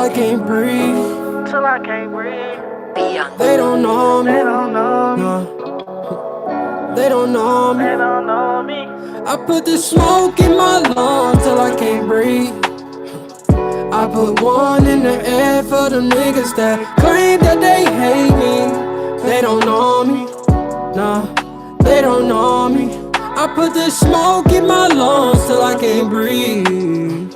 I can't breathe. Till I can't breathe. They don't know me. They don't know me. No. They don't know me. They don't know me. I put the smoke in my lungs till I can't breathe. I put one in the air for the niggas that claim that they hate me. They don't know me. Nah, they don't know me. I put the smoke in my lungs till I can't breathe.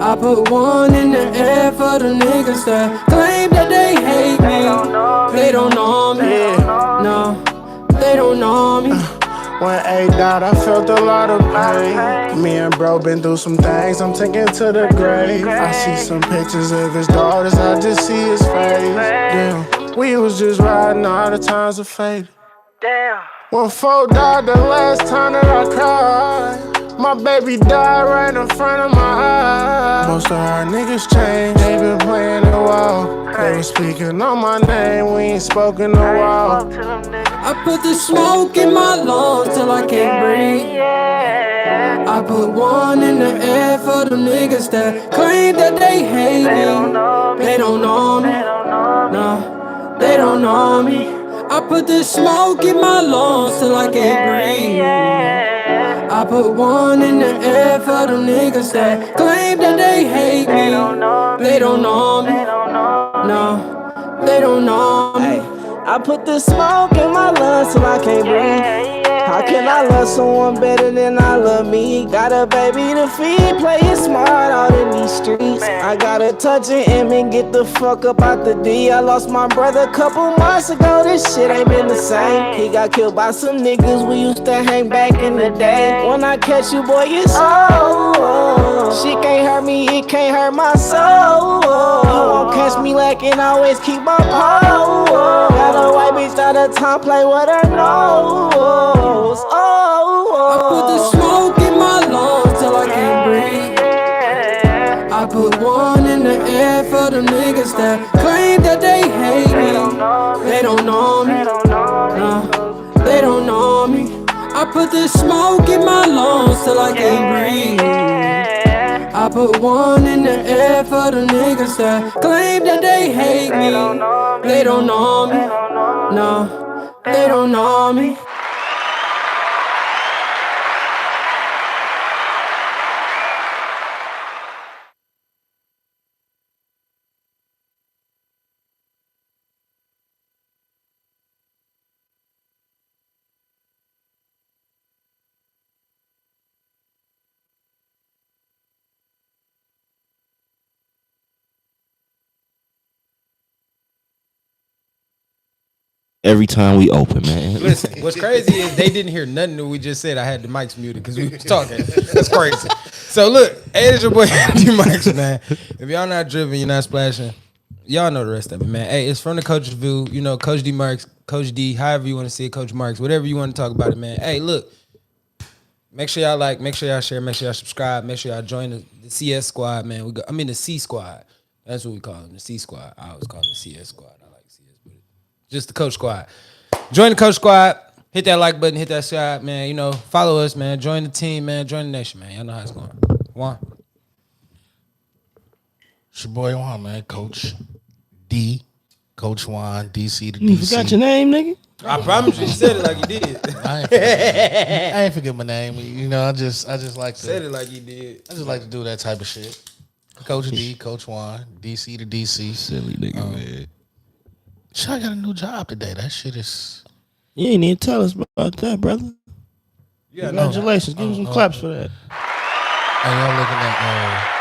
I put one in the air for the niggas that claim that they hate me. They don't know me. No, they don't know me. When A died, I felt a lot of pain. Me and bro been through some things, I'm taking to the grave. I see some pictures of his daughters, I just see his face. Damn, we was just riding, all the times are faded. Damn. When 4 died, the last time that I cried, my baby died right in front of my eyes. Most of our niggas changed, they been playing the wall. They was speaking on my name, we ain't spoken in a while. I put the smoke in my lungs till I can't breathe. I put one in the air for the niggas that claim that they hate me. They don't know me. Nah, they don't know me. I put the smoke in my lungs till I can't breathe. I put one in the air for the niggas that claim that they hate me. They don't know me. No, they don't know me. I put the smoke in my lungs till I can't breathe. How can I love someone better than I love me? Got a baby to feed, playing smart out in these streets. I gotta touch an M and get the fuck up out the D. I lost my brother a couple months ago, this shit ain't been the same. He got killed by some niggas we used to hang back in the day. When I catch you, boy, it's shit can't hurt me, it can't hurt my soul. You won't catch me lacking, always keep my pole. Got a white bitch out of time, play with her nose. I put the smoke in my lungs till I can't breathe. I put one in the air for the niggas that claim that they hate me. They don't know me. Nah, they don't know me. I put the smoke in my lungs till I can't breathe. I put one in the air for the niggas that claim that they hate me. They don't know me. No, they don't know me. Every time we open, man. Listen, what's crazy is they didn't hear nothing that we just said. I had the mics muted because we was talking. That's crazy. So look, hey, it's your boy D Mics, man. If y'all not driven, you're not splashing. Y'all know the rest of it, man. Hey, it's from the Coach's View. You know, Coach D Marks, Coach D, however you want to see it, Coach Marks, whatever you want to talk about it, man. Hey, look, make sure y'all like, make sure y'all share, make sure y'all subscribe, make sure y'all join the CS squad, man. The C squad. That's what we call them, the C squad. I always call them the CS squad. I like CS, but just the Coach squad. Join the Coach squad. Hit that like button. Hit that subscribe, man. You know, follow us, man. Join the team, man. Join the nation, man. Y'all know how it's going. Juan. It's your boy Juan, man. Coach D. Coach Juan, DC to DC. You forgot your name, nigga? I promise you said it like you did. I ain't forget my name. You know, I just like to Said it like you did. I just like to do that type of shit. Coach D, Coach Juan, DC to DC. Silly nigga, man. Shit, I got a new job today. That shit is. You ain't even tell us about that, brother. Yeah, Congratulations. Give him some claps for that. And y'all looking at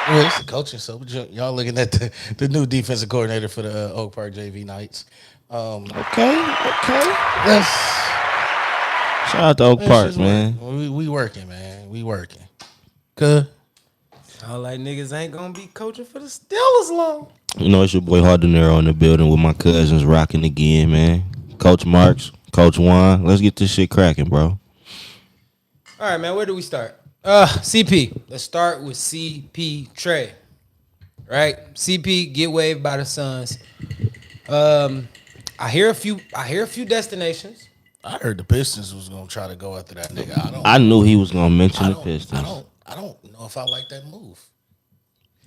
well, it's the coaching, so y'all looking at the new defensive coordinator for the Oak Park JV Knights. Okay. That's Shout out to Oak Park, man. we working, man. We working. Good. Sound like niggas ain't gonna be coaching for the Steelers long. You know, it's your boy Hardinero in the building with my cousins rocking again, man. Coach Marks, Coach Juan. Let's get this shit cracking, bro. All right, man. Where do we start? CP. Let's start with CP Trey. Right? CP get waived by the Suns. I hear a few destinations. I heard the Pistons was gonna try to go after that nigga. I knew he was gonna mention the Pistons. I don't know if I like that move.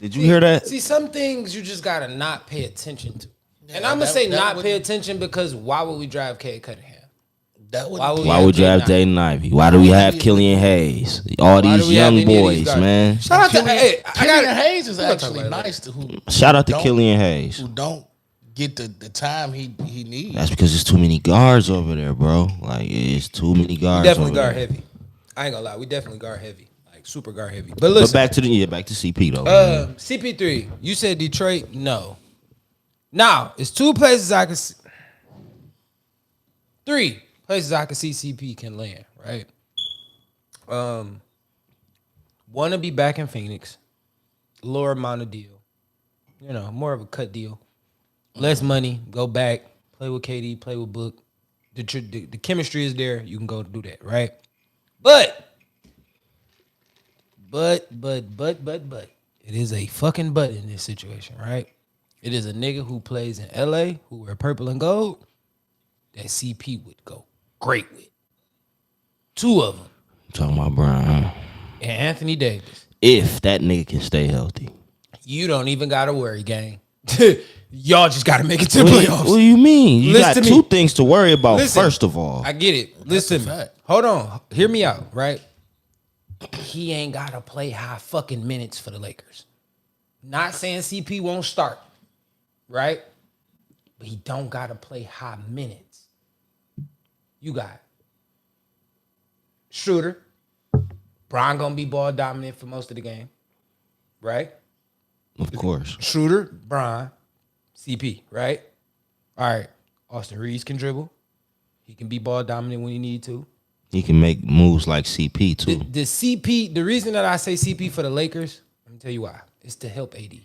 Did you hear that? See, some things you just gotta not pay attention to. And I'm gonna that- say that not would- pay attention because why would we drive Cade Cunningham? That would Why would Why would you have Jaden Jaden Ivey? Why do we have Killian Hayes? All Why do these we have young any of these boys, guys? man. Shout out to hey, I Killian got Hayes is We're gonna talk actually about it nice to who Shout out to don't- Killian Hayes. who don't get the time he needs. That's because there's too many guards over there, bro. Like it's too many guards. definitely over guard there. heavy. I ain't gonna lie, we definitely guard heavy, like super guard heavy. But But listen, back to CP though. CP3, you said Detroit, no. Now it's two places I can see. 3 places I can see CP can land, right? Want to be back in Phoenix, lower amount of deal, more of a cut deal, less money, go back, play with KD, play with Book. The chemistry is there. You can go do that, right? But it is a fucking but in this situation, right? It is a nigga who plays in LA who wear purple and gold that CP would go great with. 2 of them. Talking about Brian. And Anthony Davis. If that nigga can stay healthy. You don't even gotta worry, gang. Y'all just gotta make it to the What playoffs. do you mean? You Listen got to two me. things to worry about. Listen, First of all, I get it. Listen, a fact. hold on. Hear me out, right? He ain't gotta play high fucking minutes for the Lakers. Not saying CP won't start, right? But he don't gotta play high minutes. You got Schroeder. Brian gonna be ball dominant for most of the game, right? of course. Schroeder, Brian, CP, right? All right. Austin Reeves can dribble. He can be ball dominant when he need to. He can make moves like CP too. The CP, the reason that I say CP for the Lakers, let me tell you why. It's to help AD.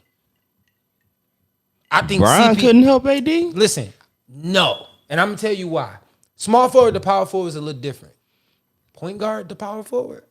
I think Brian CP couldn't help AD. Listen, no. And I'm gonna tell you why. Small forward to power forward is a little different. Point guard to power forward,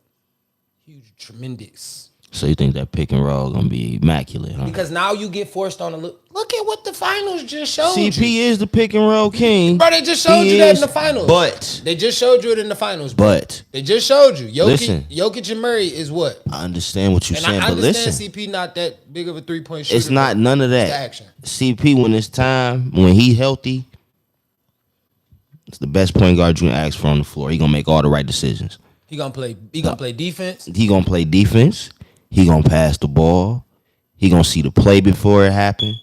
huge, tremendous. So you think that pick and roll gonna be immaculate, huh? Because now you get forced on a look. Look at what the finals just showed CP you. is the pick and roll king. Bro, they just showed He you that in is, the finals. But They just showed you it in the finals, bro. but They just showed you. Listen. Jokic and Murray is what? I understand what you're And saying, I but understand listen, CP not that big of a 3-point shooter. it's not but none of it's the that. action. CP when it's time, when he healthy, it's the best point guard you can ask for on the floor. He gonna make all the right decisions. He gonna play defense. He gonna play defense. He gonna pass the ball. He gonna see the play before it happen,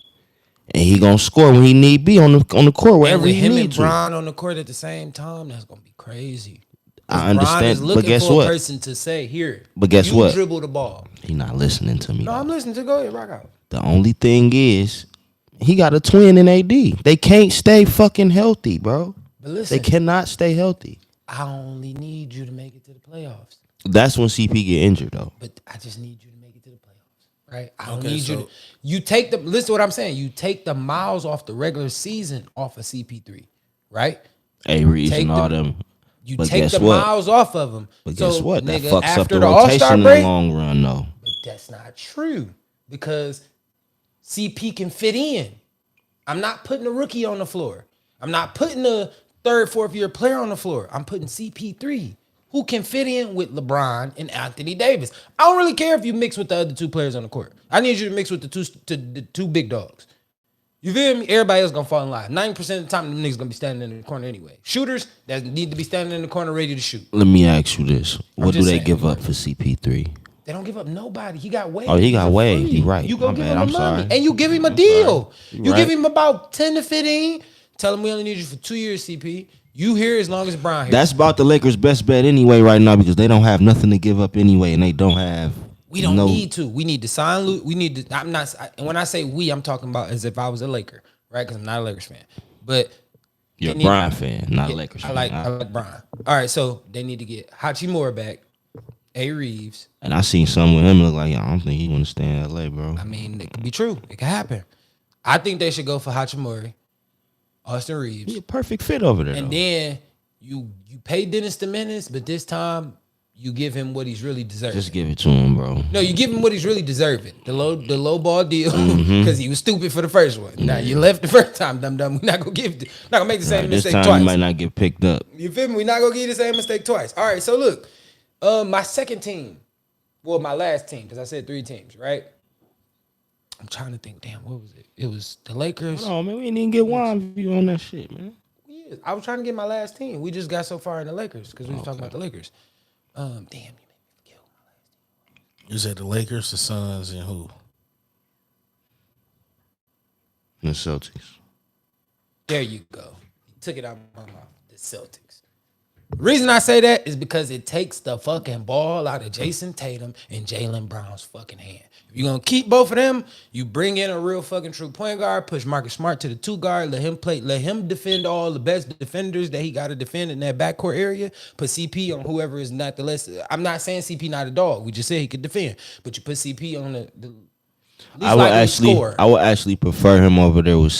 and he gonna score when he need be on the court And wherever with he him need and to. Bron on the court at the same time, that's gonna be crazy. I Bron understand, is looking but guess for what? a person to say, here. But guess you what? dribble the ball. He not listening to me. No, I'm listening to. Go ahead, rock out. The only thing is, he got a twin in AD. They can't stay fucking healthy, bro. But listen, They cannot stay healthy. I only need you to make it to the playoffs. That's when CP get injured, though. But I just need you to make it to the playoffs, right? I don't Okay, need you. so- To, you take the. Listen to what I'm saying. You take the miles off the regular season off of CP3, right? A Reeves Take and all the- them. You But take guess the what? miles off of them. But So, guess what? That nigga, fucks up after the All-Star rotation in the break, long run, though. But that's not true because CP can fit in. I'm not putting a rookie on the floor. I'm not putting a third, fourth year player on the floor. I'm putting CP3 who can fit in with LeBron and Anthony Davis. I don't really care if you mix with the other 2 players on the court. I need you to mix with the two big dogs. You feel me? Everybody else gonna fall in line. 90% of the time, them niggas gonna be standing in the corner anyway. Shooters that need to be standing in the corner ready to shoot. Let me ask you this: what do just they saying, give up for CP3? They don't give up nobody. He got Wade. Oh, he got for Wade. free. He right. You go My give bad. him I'm the money. sorry. And you give him a deal. You right. give him about 10 to 15. Tell him we only need you for 2 years, CP. You here as long as Brian here. That's about the Lakers' best bet anyway right now because they don't have nothing to give up anyway, and they don't have. we don't no, need to. We need to sign Luke. We need to. I'm not. And when I say we, I'm talking about as if I was a Laker, right? Because I'm not a Lakers fan. But You're a they need- Brian fan, not a yeah, Lakers I fan. like Brian. All right, so they need to get Hachimura back, A. Reeves. And I seen some with him look like I don't think he want to stay in LA, bro. I mean, it could be true. It could happen. I think they should go for Hachimura, Austin Reeves. He a perfect fit over there. And though. then you pay Dennis the Menace, but this time you give him what he's really deserving. Just give it to him, bro. No, you give him what he's really deserving. The low ball deal Mm-hmm. because he was stupid for the first one. Now you left the first time, dumb. We're not gonna not gonna make the same Right, this mistake time twice. he might not get picked up. You feel me? We're not gonna give you the same mistake twice. All right, so look, my second team, well, my last team, because I said 3 teams, right? I'm trying to think. Damn, what was it? It was the Lakers. Oh man, we didn't even get one view on that shit, man. Yeah, I was trying to get my last team. We just got so far in the Lakers because we was talking about the Lakers. Damn, you made me forget my last team. You said the Lakers, the Suns, and who? The Celtics. There you go. You took it out of my mouth. The Celtics. The reason I say that is because it takes the fucking ball out of Jason Tatum and Jaylen Brown's fucking hand. If you're gonna keep both of them, you bring in a real fucking true point guard, push Marcus Smart to the 2 guard, let him defend all the best defenders that he got to defend in that backcourt area. Put CP on whoever is not the less. I'm not saying CP not a dog. We just said he could defend, but you put CP on the I would actually prefer him over there with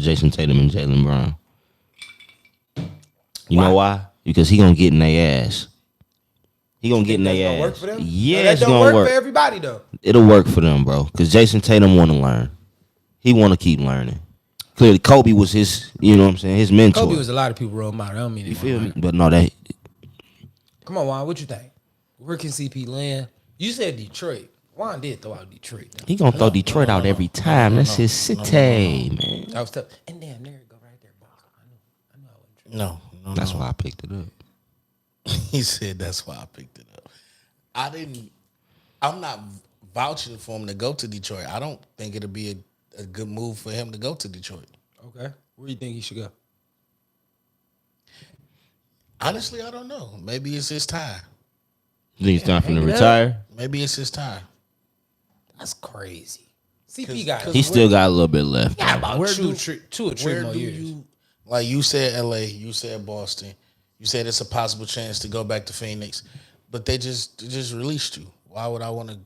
Jason Tatum and Jaylen Brown. You know why? Because he gonna get in their ass. He gonna get in their ass. Work for them? Yeah, no, it's that gonna don't work work for everybody though. It'll work for them, bro. Because Jason Tatum want to learn. He want to keep learning. Clearly, Kobe was his. You know what I'm saying? His mentor. Kobe was a lot of people role model. I don't mean You it. feel me? But no, that. Come on, Juan. What you think? Where can CP land? You said Detroit. Juan did throw out Detroit. Though. He gonna throw Detroit out every time. That's his city, man. That was tough. And damn, there you go, right there, Boston. I knew I wasn't tripping. No. That's why I picked it up. He said that's why I picked it up. I'm not vouching for him to go to Detroit. I don't think it'll be a good move for him to go to Detroit. Okay. Where do you think he should go? Honestly, I don't know. Maybe it's his time. You think it's time for him to retire? Maybe it's his time. That's crazy. CP got He still got a little bit left. got about Where two do- or three more years. you, like you said LA, you said Boston, you said it's a possible chance to go back to Phoenix, but they just released you. Why would I want to?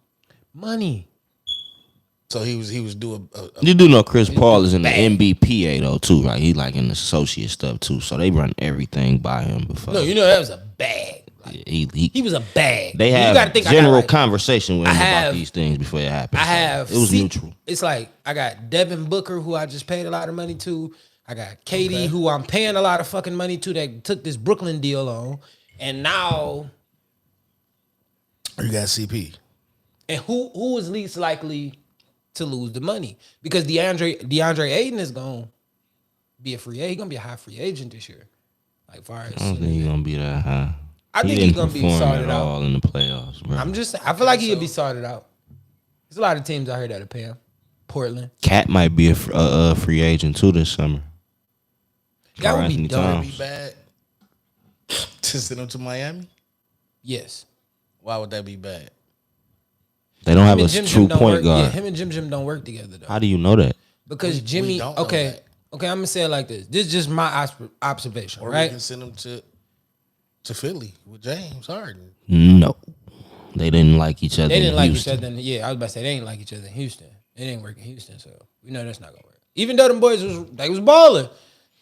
Money. So he was doing You do know Chris Paul is in the NBPA though too, right? He like in the associate stuff too, so they run everything by him before. No, you know that was a bag. Like, he was a bag. They You have gotta think general I got, like, conversation with him about have- these things before it happens. I have. It was neutral. It's like I got Devin Booker, who I just paid a lot of money to. I got Katie, who I'm paying a lot of fucking money to, that took this Brooklyn deal on, and now, you got CP. and who is least likely to lose the money? Because DeAndre Ayton is gonna be a free agent. He's gonna be a high free agent this year. Like far as I don't think he's gonna be that high. I think he's gonna be sorted out. all in the playoffs, bro. I feel like he'll be sorted out. There's a lot of teams out here that'll pay him. Portland. Cat might be a free agent too this summer. That would be Anthony dope. Towns. Be bad to send him to Miami. Yes. Why would that be bad? They don't have Him a and Jim true don't point work. guard. Yeah, him and Jim don't work together though. How do you know that? Because We Jimmy, don't know okay, that. I'm gonna say it like this. This is just my observation, Or we right? can send him to Philly with James Harden. No, they didn't like each other. They didn't in like Houston. each other. Yeah, I was about to say they didn't like each other in Houston. It didn't work in Houston, so we know that's not gonna work. Even though them boys was balling,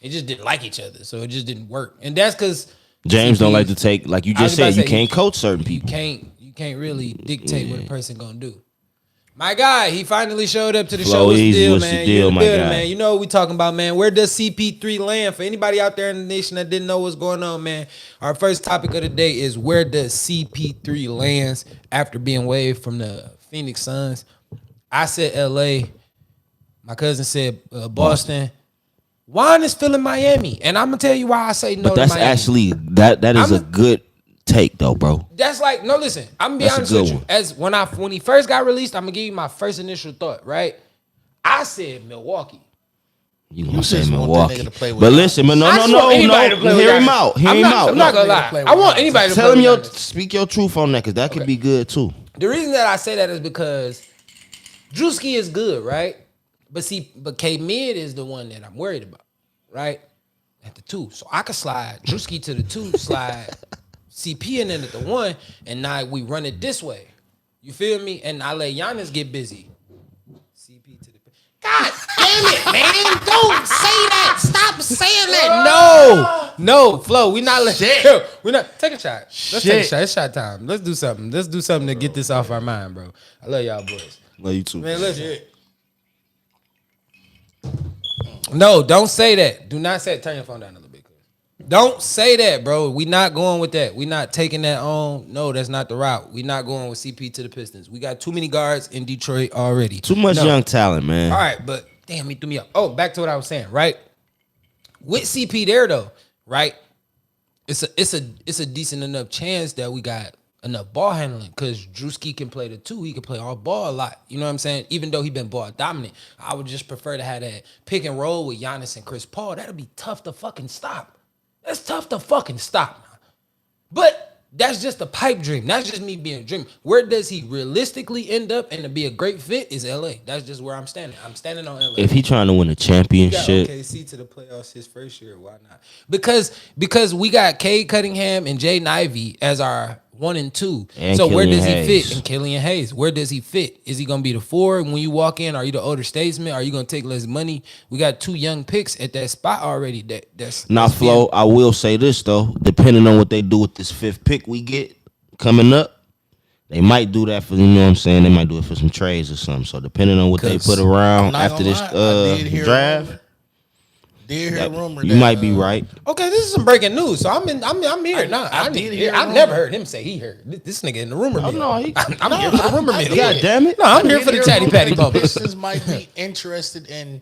they just didn't like each other, so it just didn't work. And that's because James don't like to take, like you I was just about said, to you say, can't coach certain people. you can't really dictate what a person gonna do. My guy, he finally showed up to the Flow show. What's the Easy, deal, what's the man? deal, You in the my building, guy? man. You know what we talking about, man. Where does CP3 land? For anybody out there in the nation that didn't know what's going on, man, our first topic of the day is where does CP3 lands after being waived from the Phoenix Suns? I said LA. My cousin said Boston. Juan is feeling Miami, and I'm gonna tell you why I say no. But that's to Miami. actually that is a good take though, bro. That's like, no, listen, I'm gonna be That's a honest good with you. one. As when he first got released, I'm gonna give you my first initial thought, right? I said Milwaukee. You gonna say just want that Milwaukee? nigga to play with But Giannis. listen, but I just want anybody to play with Hear him Giannis. out. Hear him out. I'm not gonna No, lie. play with I want Giannis. anybody to Tell play him with Giannis. speak your truth on that, because that could be good too. The reason that I say that is because Drewski is good, right? But K Mid is the one that I'm worried about, right? At the 2. So I could slide Drewski to the 2, slide CP in at the 1, and now we run it this way. You feel me? And I let Giannis get busy. CP to the God damn it, man. Don't say that. Stop saying that. No, Flo, we not letting we're not take a shot. Let's take a shot. It's shot time. Let's do something. Let's do something to get this off our mind, bro. I love y'all boys. Love you too. Man, listen. No, don't say that. Do not say it. Turn your phone down a little bit. Don't say that, bro. We not going with that. We not taking that on. No, that's not the route. We not going with CP to the Pistons. We got too many guards in Detroit already. Too much young talent, man. All right, but damn, he threw me up. Oh, back to what I was saying, right? With CP there though, right? It's a decent enough chance that we got enough ball handling because Drewski can play the two. He can play all ball a lot. You know what I'm saying? Even though he been ball dominant, I would just prefer to have that pick and roll with Giannis and Chris Paul. That'll be tough to fucking stop. That's tough to fucking stop. But that's just a pipe dream. That's just me being a dream. Where does he realistically end up and to be a great fit is LA. That's just where I'm standing. I'm standing on LA. If he trying to win a championship, OKC to the playoffs his first year. Why not? Because we got Cade Cunningham and Jaden Ivey as our 1 and 2. And so where Killian does he Hayes. fit? And Killian Hayes. Where does he fit? Is he gonna be the 4 when you walk in? Are you the older statesman? Are you gonna take less money? We got 2 young picks at that spot already. That's Flo, I will say this though, depending on what they do with this 5th pick we get coming up, they might do that for, you know what I'm saying? They might do it for some trades or something. So depending on what they put around after this draft, you might be right. Okay, this is some breaking news. So I'm here now. I've never heard him say he heard this nigga in the rumor mill. No, I'm here for the rumor mill. God damn it. No, I'm here for the chatty patty bubbles. Pistons might be interested in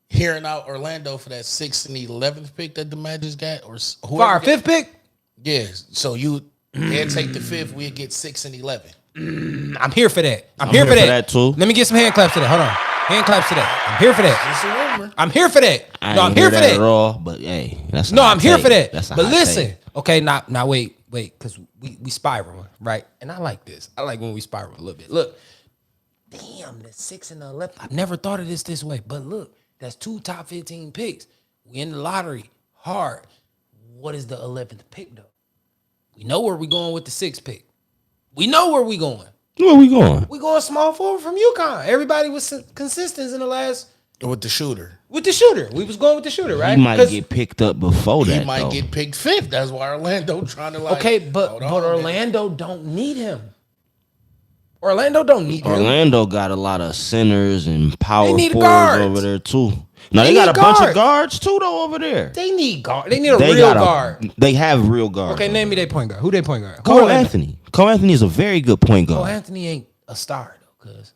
hearing out Orlando for that 6th and 11th pick that the Magic's got, or For our 5th pick, yeah. So they'll take the 5th, we'll get 6 and 11. I'm here for that. I'm here here for for that that too. Let me get some hand claps to that. Hold on. Hand claps to that. I'm here for that. It's a rumor. I'm here for that. No, I'm here for that. At all, but hey, that's No, a hot I'm here take. for that. That's a But hot listen, take. okay, now wait, because we spiral, right? And I like this. I like when we spiral a little bit. Look, damn, the 6 and the 11. I've never thought of this way, but look, that's 2 top 15 picks. We in the lottery hard. What is the 11th pick though? We know where we going with the 6th pick. We know where we going. Where we going? We going small forward from UConn. Everybody was consistent in the last With the shooter. with the shooter. We was going with the shooter, right? He might 'Cause- get picked up before that. He might though. get picked 5th. That's why Orlando trying to okay, but hold on, man. Orlando don't need him. Orlando don't need him. Orlando got a lot of centers and power They need forwards guards. over there too. Now They they got need a bunch guards. of guards too though over there. They need guard. They need a They real got guard. They have real guards. Okay, name me their point guard. Who they point guard? Cole Anthony. Cole Anthony is a very good point Cole guard. Anthony ain't a star though, cause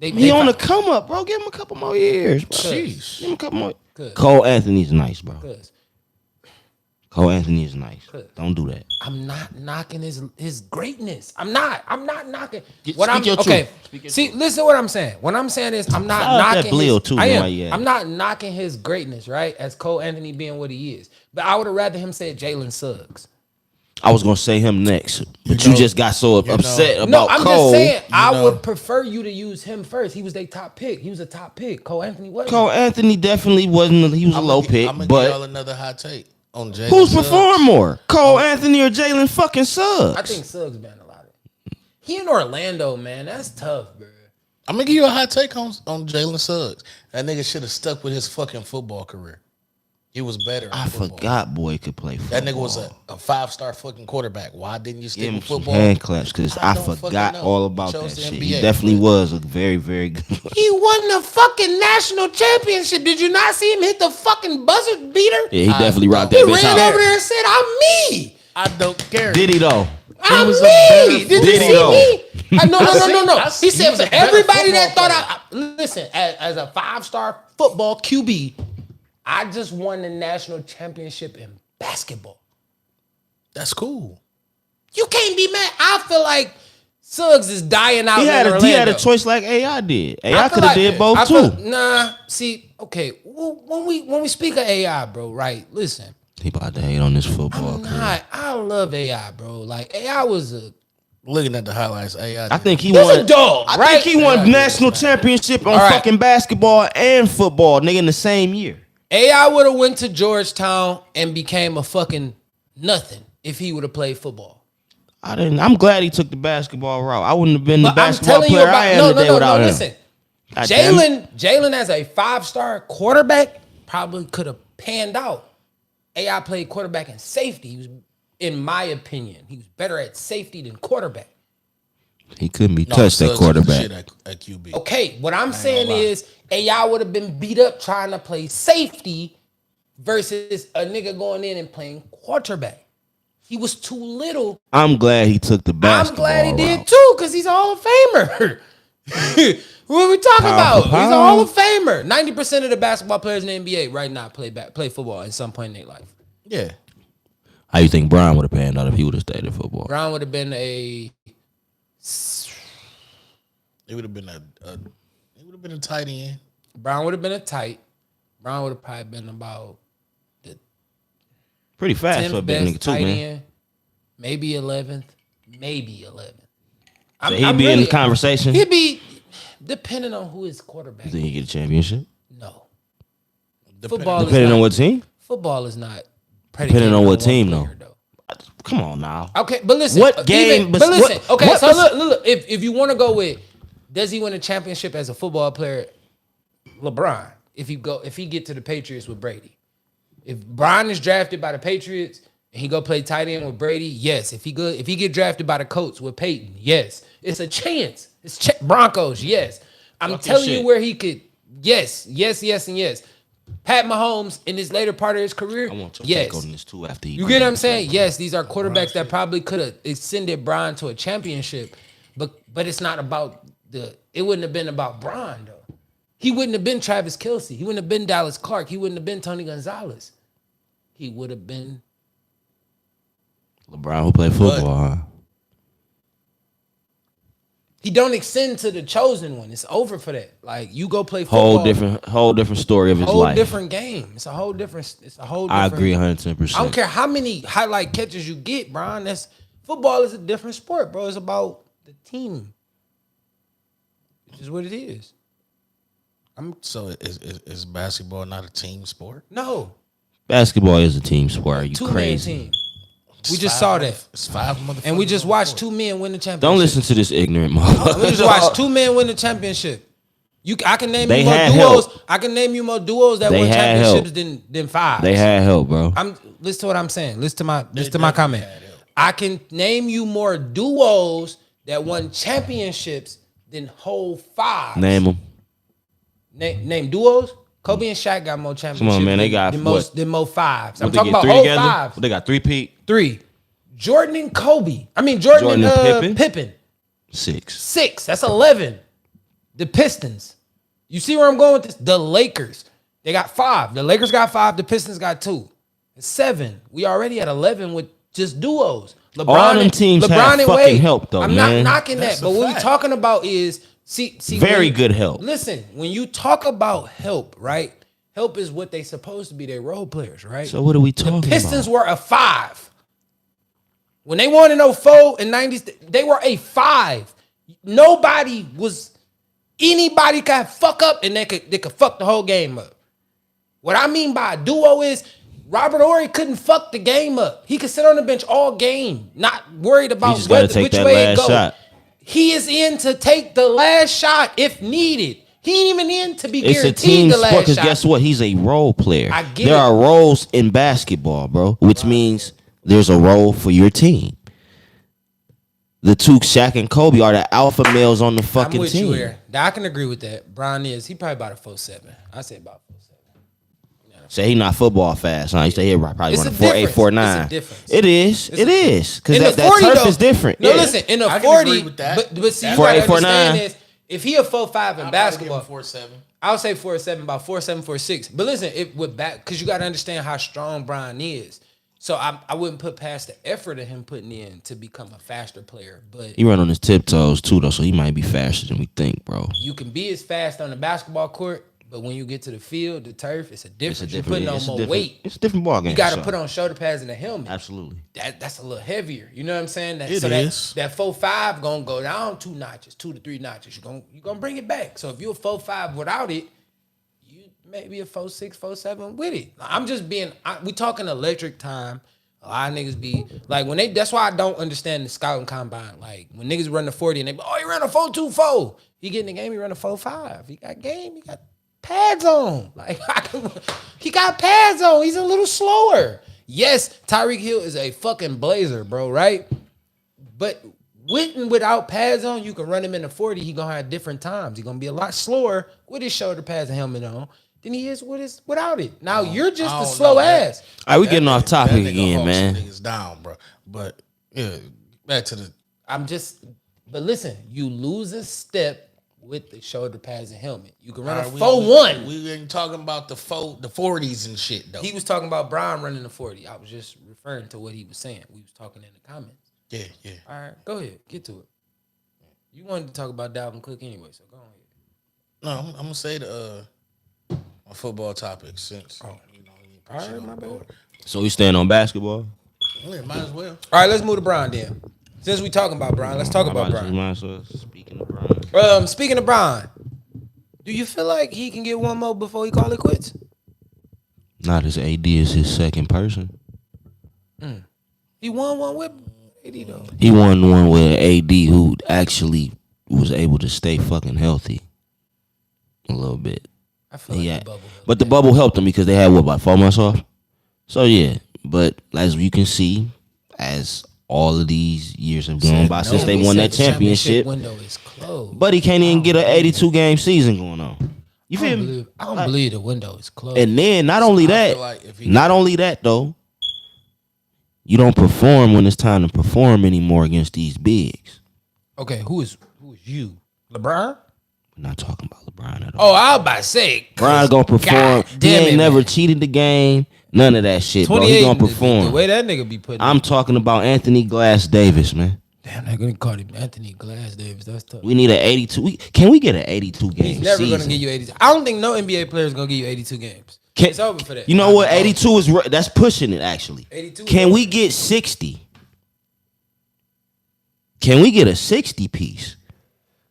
He on the come up, bro. Give him a couple more years, bro. Jeez. Give him a couple more. Good. Cole Anthony's nice, bro. Cause Cole Anthony is nice. Good. Don't do that. I'm not knocking his greatness. I'm not knocking. Speak What I'm your truth. okay. Speak your See, listen to what I'm saying. What I'm saying is I'm not Shout out that knocking Bleo, his, too, I am. man, yeah. I'm not knocking his greatness, right? As Cole Anthony being what he is. But I would have rather him say Jalen Suggs. I was gonna say him next, but you just got so upset No, about I'm Cole. just saying I would prefer you to use him first. He was their top pick. He was a top pick. Cole Anthony wasn't. Cole Anthony definitely wasn't. He was a low pick, I'm gonna give y'all but another hot take on Jalen who's Suggs. performed more, Cole Anthony or Jalen fucking Suggs? I think Suggs been a lot of. He in Orlando, man. That's tough, bro. I'm gonna give you a hot take on Jalen Suggs. That nigga should have stuck with his fucking football career. He was better in I football. forgot boy could play football. That nigga was a 5-star fucking quarterback. Why didn't you stick Give him with some football? hand claps because I don't fucking forgot know. all about Chose that the shit. He NBA. definitely was a very, very good. He won the fucking national championship. Did you not see him hit the fucking buzzer beater? Yeah, he definitely rocked He that bitch ran out. over there and said, "I'm me. I don't care. Did he though? I'm was a me." better Did you Did he see though? me? No. I He he said was a for better everybody that football thought listen, as a 5-star football QB, I just won the national championship in basketball. That's cool. You can't be mad. I feel like Suggs is dying out He in had Orlando. a choice like AI did. I AI feel could have like- did both I too. feel- Nah, see, okay. When we speak of AI, bro, right? Listen, He about to hate on this football career. I love AI, bro. Like AI was a Looking at the highlights, AI. I think he He's won. a dog, I right? think he won national championship on right. fucking basketball and football, nigga, in the same year. AI would have went to Georgetown and became a fucking nothing if he would have played football. I'm glad he took the basketball route. I wouldn't have been the But I'm basketball telling you player about I am today without him. Listen, God damn it. Jalen as a 5-star quarterback probably could have panned out. AI played quarterback and safety. He was, in my opinion, he was better at safety than quarterback. He couldn't be No, touched at Suggs quarterback. shit at QB. Okay, what I'm saying gonna lie. is AI would have been beat up trying to play safety versus a nigga going in and playing quarterback. He was too little. I'm glad he took the basketball. I'm glad he did route. too, because he's a Hall of Famer. What are we talking Power about? for He's a power. Hall of Famer. 90% of the basketball players in the NBA right now play football at some point in their life. Yeah. How you think Brian would have panned out if he would have stayed in football? Brown would have been a It would have been a tight end. Brown would have been a tight. Brown would have probably been about Pretty fast 10th for a big best nigga too, tight man. end, maybe 11th. So he'd be in the conversation. He'd be depending on who his quarterback. You think he get a championship? No, Depending- Depending on what team? football is not. Depending on what one team, player, though. Come on now. Okay, but listen. What game- But listen. what- Okay, what so was- look. If you want to go with, does he win a championship as a football player? LeBron. If he get to the Patriots with Brady. If Brian is drafted by the Patriots and he go play tight end with Brady, yes. If he get drafted by the Colts with Peyton, yes. It's a chance. It's Broncos, yes. I'm Talk your telling you shit. where he could. Yes, and yes. Pat Mahomes in this later part of his career, I want your yes. take on this too after You get what I'm saying? Yes, these are quarterbacks that probably could have extended Brian to a championship, but it's not about it wouldn't have been about Brian though. He wouldn't have been Travis Kelce. He wouldn't have been Dallas Clark. He wouldn't have been Tony Gonzalez. He would have been. LeBron who played football, huh? He don't extend to the chosen one. It's over for that. Like you go play football. Whole different story of his whole life. different game. It's a whole different. I agree 110%. I don't care how many highlight catches you get, Brian. Football is a different sport, bro. It's about the team, which is what it is. So is basketball not a team sport? No, Basketball is a team sport. Are you two-man crazy? team. We just saw that, It's 5 motherfuckers. and we just on the watched court. 2 men win the championship. Don't listen to this ignorant motherfucker. We just watched 2 men win the championship. I can name They you more had duos. help. I can name you more duos that They won had championships help. than 5. They had help, bro. Listen to what I'm saying. Listen to my definitely comment. had help. I can name you more duos that won championships than whole 5. Name them. Name duos. Kobe and Shaq got more championships. man, they got than what? more 5s. I'm What, they talking get about 3 whole together? 5. What, they got 3-peat? 3. Jordan and Kobe. I mean Jordan and Pippen. 6. 6. That's 11. The Pistons. You see where I'm going with this? The Lakers. They got 5. The Lakers got 5. The Pistons got 2. It's 7. We already at 11 with just duos. All them teams have fucking help, though, I'm man. not knocking That's that, but a what we're fact. talking about is Very good help. Listen, when you talk about help, right? Help is what they supposed to be. Their role players, right? So what are we talking The Pistons about? were a 5. When they won in 04 and 90s, they were a 5. Anybody could fuck up and they could fuck the whole game up. What I mean by a duo is Robert Horry couldn't fuck the game up. He could sit on the bench all game, not worried about just gotta take which that way it last goes. shot. He is in to take the last shot if needed. He ain't even in to be It's a guaranteed team the sport last because shot. guess what? He's a role player. I get there it. are roles in basketball, bro, which means there's a role for your team. The 2, Shaq and Kobe, are the alpha males on the I'm fucking with team. you there. I can agree with that. Brian he probably about a 4.7. I say about 4.7. Say he not football fast, huh? He say he probably It's running a 4.8, difference. 4.9. It's a difference. It is. It is. Because In that the 40 turf though, is different. No, Yeah. listen, in a I can 40, agree with that. but see, you 4.8, gotta understand 4.9. this. If he a 4.5 in basketball, 4.7. I would say 4.7, about 4.7, 4.6. But listen, because you got to understand how strong Brian is. So I wouldn't put past the effort of him putting in to become a faster player. But He run on his tiptoes too, though, so he might be faster than we think, bro. you can be as fast on the basketball court, but when you get to the field, the turf, it's a difference. You're putting on more weight. It's a different ball game. You got to so. put on shoulder pads and a helmet. Absolutely. That's a little heavier. You know what I'm saying? It is. That 4.5 gonna go down 2 notches, 2 to 3 notches. You're gonna bring it back. So if you're a 4.5 without it, you maybe a 4.6, 4.7 with it. I'm just being. We talking electric time. A lot of niggas be like when they. That's why I don't understand the scouting combine. Like when niggas run the 40 and they be, he ran a 4.24. He get in the game, he run a 4.5. He got game. He got pads on. Like he got pads on. He's a little slower. Yes, Tyreek Hill is a fucking blazer, bro, right? But with and without pads on, you can run him in the 40. He gonna have different times. He gonna be a lot slower with his shoulder pads and helmet on. than he is without it. Now you're just I a don't slow know. That- ass. All right, we That getting off nigga- topic that nigga again, hold man. some niggas down, bro. But yeah, back to the. But listen, you lose a step with the shoulder pads and helmet. You can run a All right, 4-1. We ain't talking about the 40s and shit though. He was talking about Brian running the 40. I was just referring to what he was saying. We was talking in the comments. Yeah, yeah. All right, go ahead, get to it. You wanted to talk about Dalvin Cook anyway, so go ahead. No, I'm gonna say the my football topic since you know you put shit on the board. So we staying on basketball? Yeah, might as well. All right, let's move to Brian then. Since we talking about Brian, let's talk about Brian. Might as well. Speaking of Brian. Speaking of Brian, do you feel like he can get one more before he call it quits? Not as AD is his second person. He won one with AD though. He won one with AD who actually was able to stay fucking healthy a little bit. I feel like Yeah, the bubble. helped but the that. bubble helped him because they had what, about 4 months off. So yeah, but as you can see, as all of these years have gone by since they We won said that the championship, window is closed. but he can't even get an 82 game season going on. You feel me? I don't believe the window is closed. And then not only that, feel like if he- not only that though, you don't perform when it's time to perform anymore against these bigs. Okay, who is you? LeBron? We're not talking about LeBron at all. Oh, I was about to say. Brian's gonna perform. God He damn ain't it, never man. cheated the game. None of that shit, bro. 28. He gonna The perform. way that nigga be putting. I'm talking about Anthony Glass Davis, man. Damn, they're gonna call him Anthony Glass Davis. That's tough. We need an 82. Can we get an 82 game He's never season? gonna give you 82. I don't think no NBA player is gonna give you 82 games. Can- It's over for that. You know what? 82 is that's pushing it actually. 82 is Can over. we get 60? Can we get a 60 piece?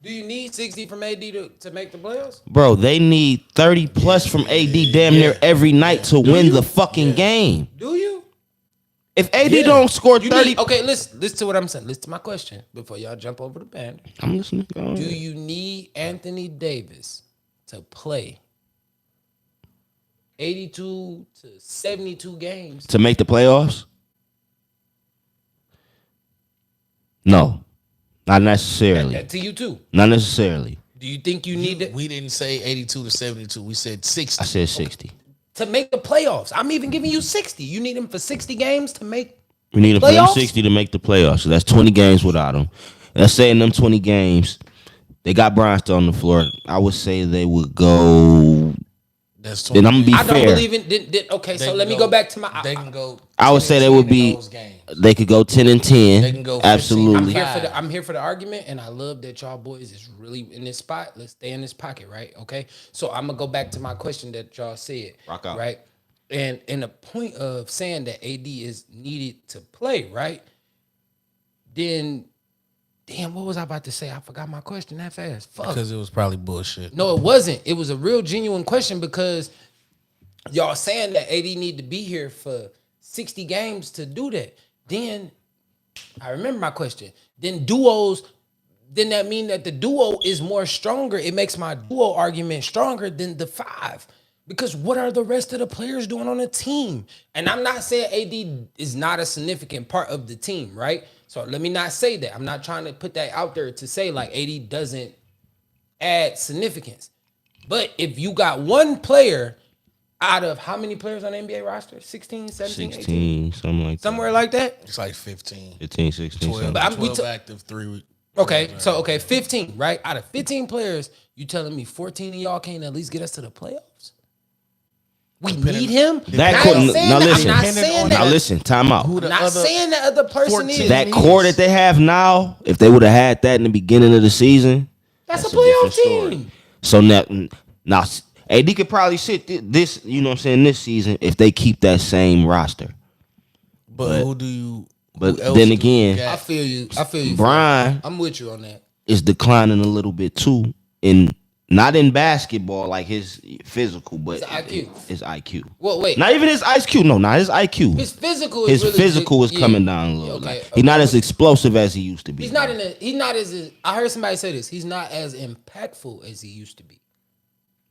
Do you need 60 from AD to make the playoffs? Bro, they need 30 plus from AD damn near every night to win the fucking game. Do you? If AD don't score You 30, need, okay, listen to what I'm saying. Listen to my question before y'all jump over the band. I'm listening. Go on. Do you need Anthony Davis to play 82 to 72 games? To make the playoffs? No, not necessarily. To you too. Not necessarily. Do you think you need it We didn't say 82 to 72. We said 60. I said 60. to make the playoffs? I'm even giving you 60. You need him for 60 games to make. We need to play Playoffs? 60 to make the playoffs. So that's 20 games without him. Let's say in them 20 games, they got Brian still on the floor. I would say they would go. That's Then I'm gonna be I don't fair. believe in. Okay, so let me go back to my. They can go. I would 10 say and they would 10 in be. those games. They could go 10 and 10. They can go 15. Absolutely. I'm here for the argument, and I love that y'all boys is really in this spot. Let's stay in this pocket, right? Okay. So I'm gonna go back to my question that y'all said. Rock out. Right. And in the point of saying that AD is needed to play, right? Then, damn, what was I about to say? I forgot my question that fast. Fuck. Because it was probably bullshit. No, it wasn't. It was a real genuine question because y'all saying that AD need to be here for 60 games to do that. Then I remember my question. Then that mean that the duo is more stronger? It makes my duo argument stronger than the 5. Because what are the rest of the players doing on the team? And I'm not saying AD is not a significant part of the team, right? So let me not say that. I'm not trying to put that out there to say like AD doesn't add significance. But if you got one player out of how many players on the NBA roster? 16, 17, 18? 16, something like that. Somewhere like that? It's like 15. 15, 16, 12, something. But I'm- we 12 took- active, 3 weeks. Okay, so 15, right? Out of 15 players, you telling me 14 of y'all can't at least get us to the playoffs? We need him? That I couldn't- ain't saying now that. listen. I'm not Depending saying on Now that. listen, time out. Who I'm the not other saying that other person 14 is. That core that they have now, if they would have had that in the beginning of the season, That's a different playoff story. team. So now AD could probably sit this, you know what I'm saying, this season if they keep that same roster. But who do you? But who else then do you again, got? I feel you. I feel you. Brian I'm with you on that. is declining a little bit too not in basketball like his physical, but His IQ. His IQ. Well, wait. Not even his IQ. No, not his IQ. His physical His is really physical is yeah. coming down a little. Okay, Like, he's not as explosive as he used to be. He's not I heard somebody say this. He's not as impactful as he used to be.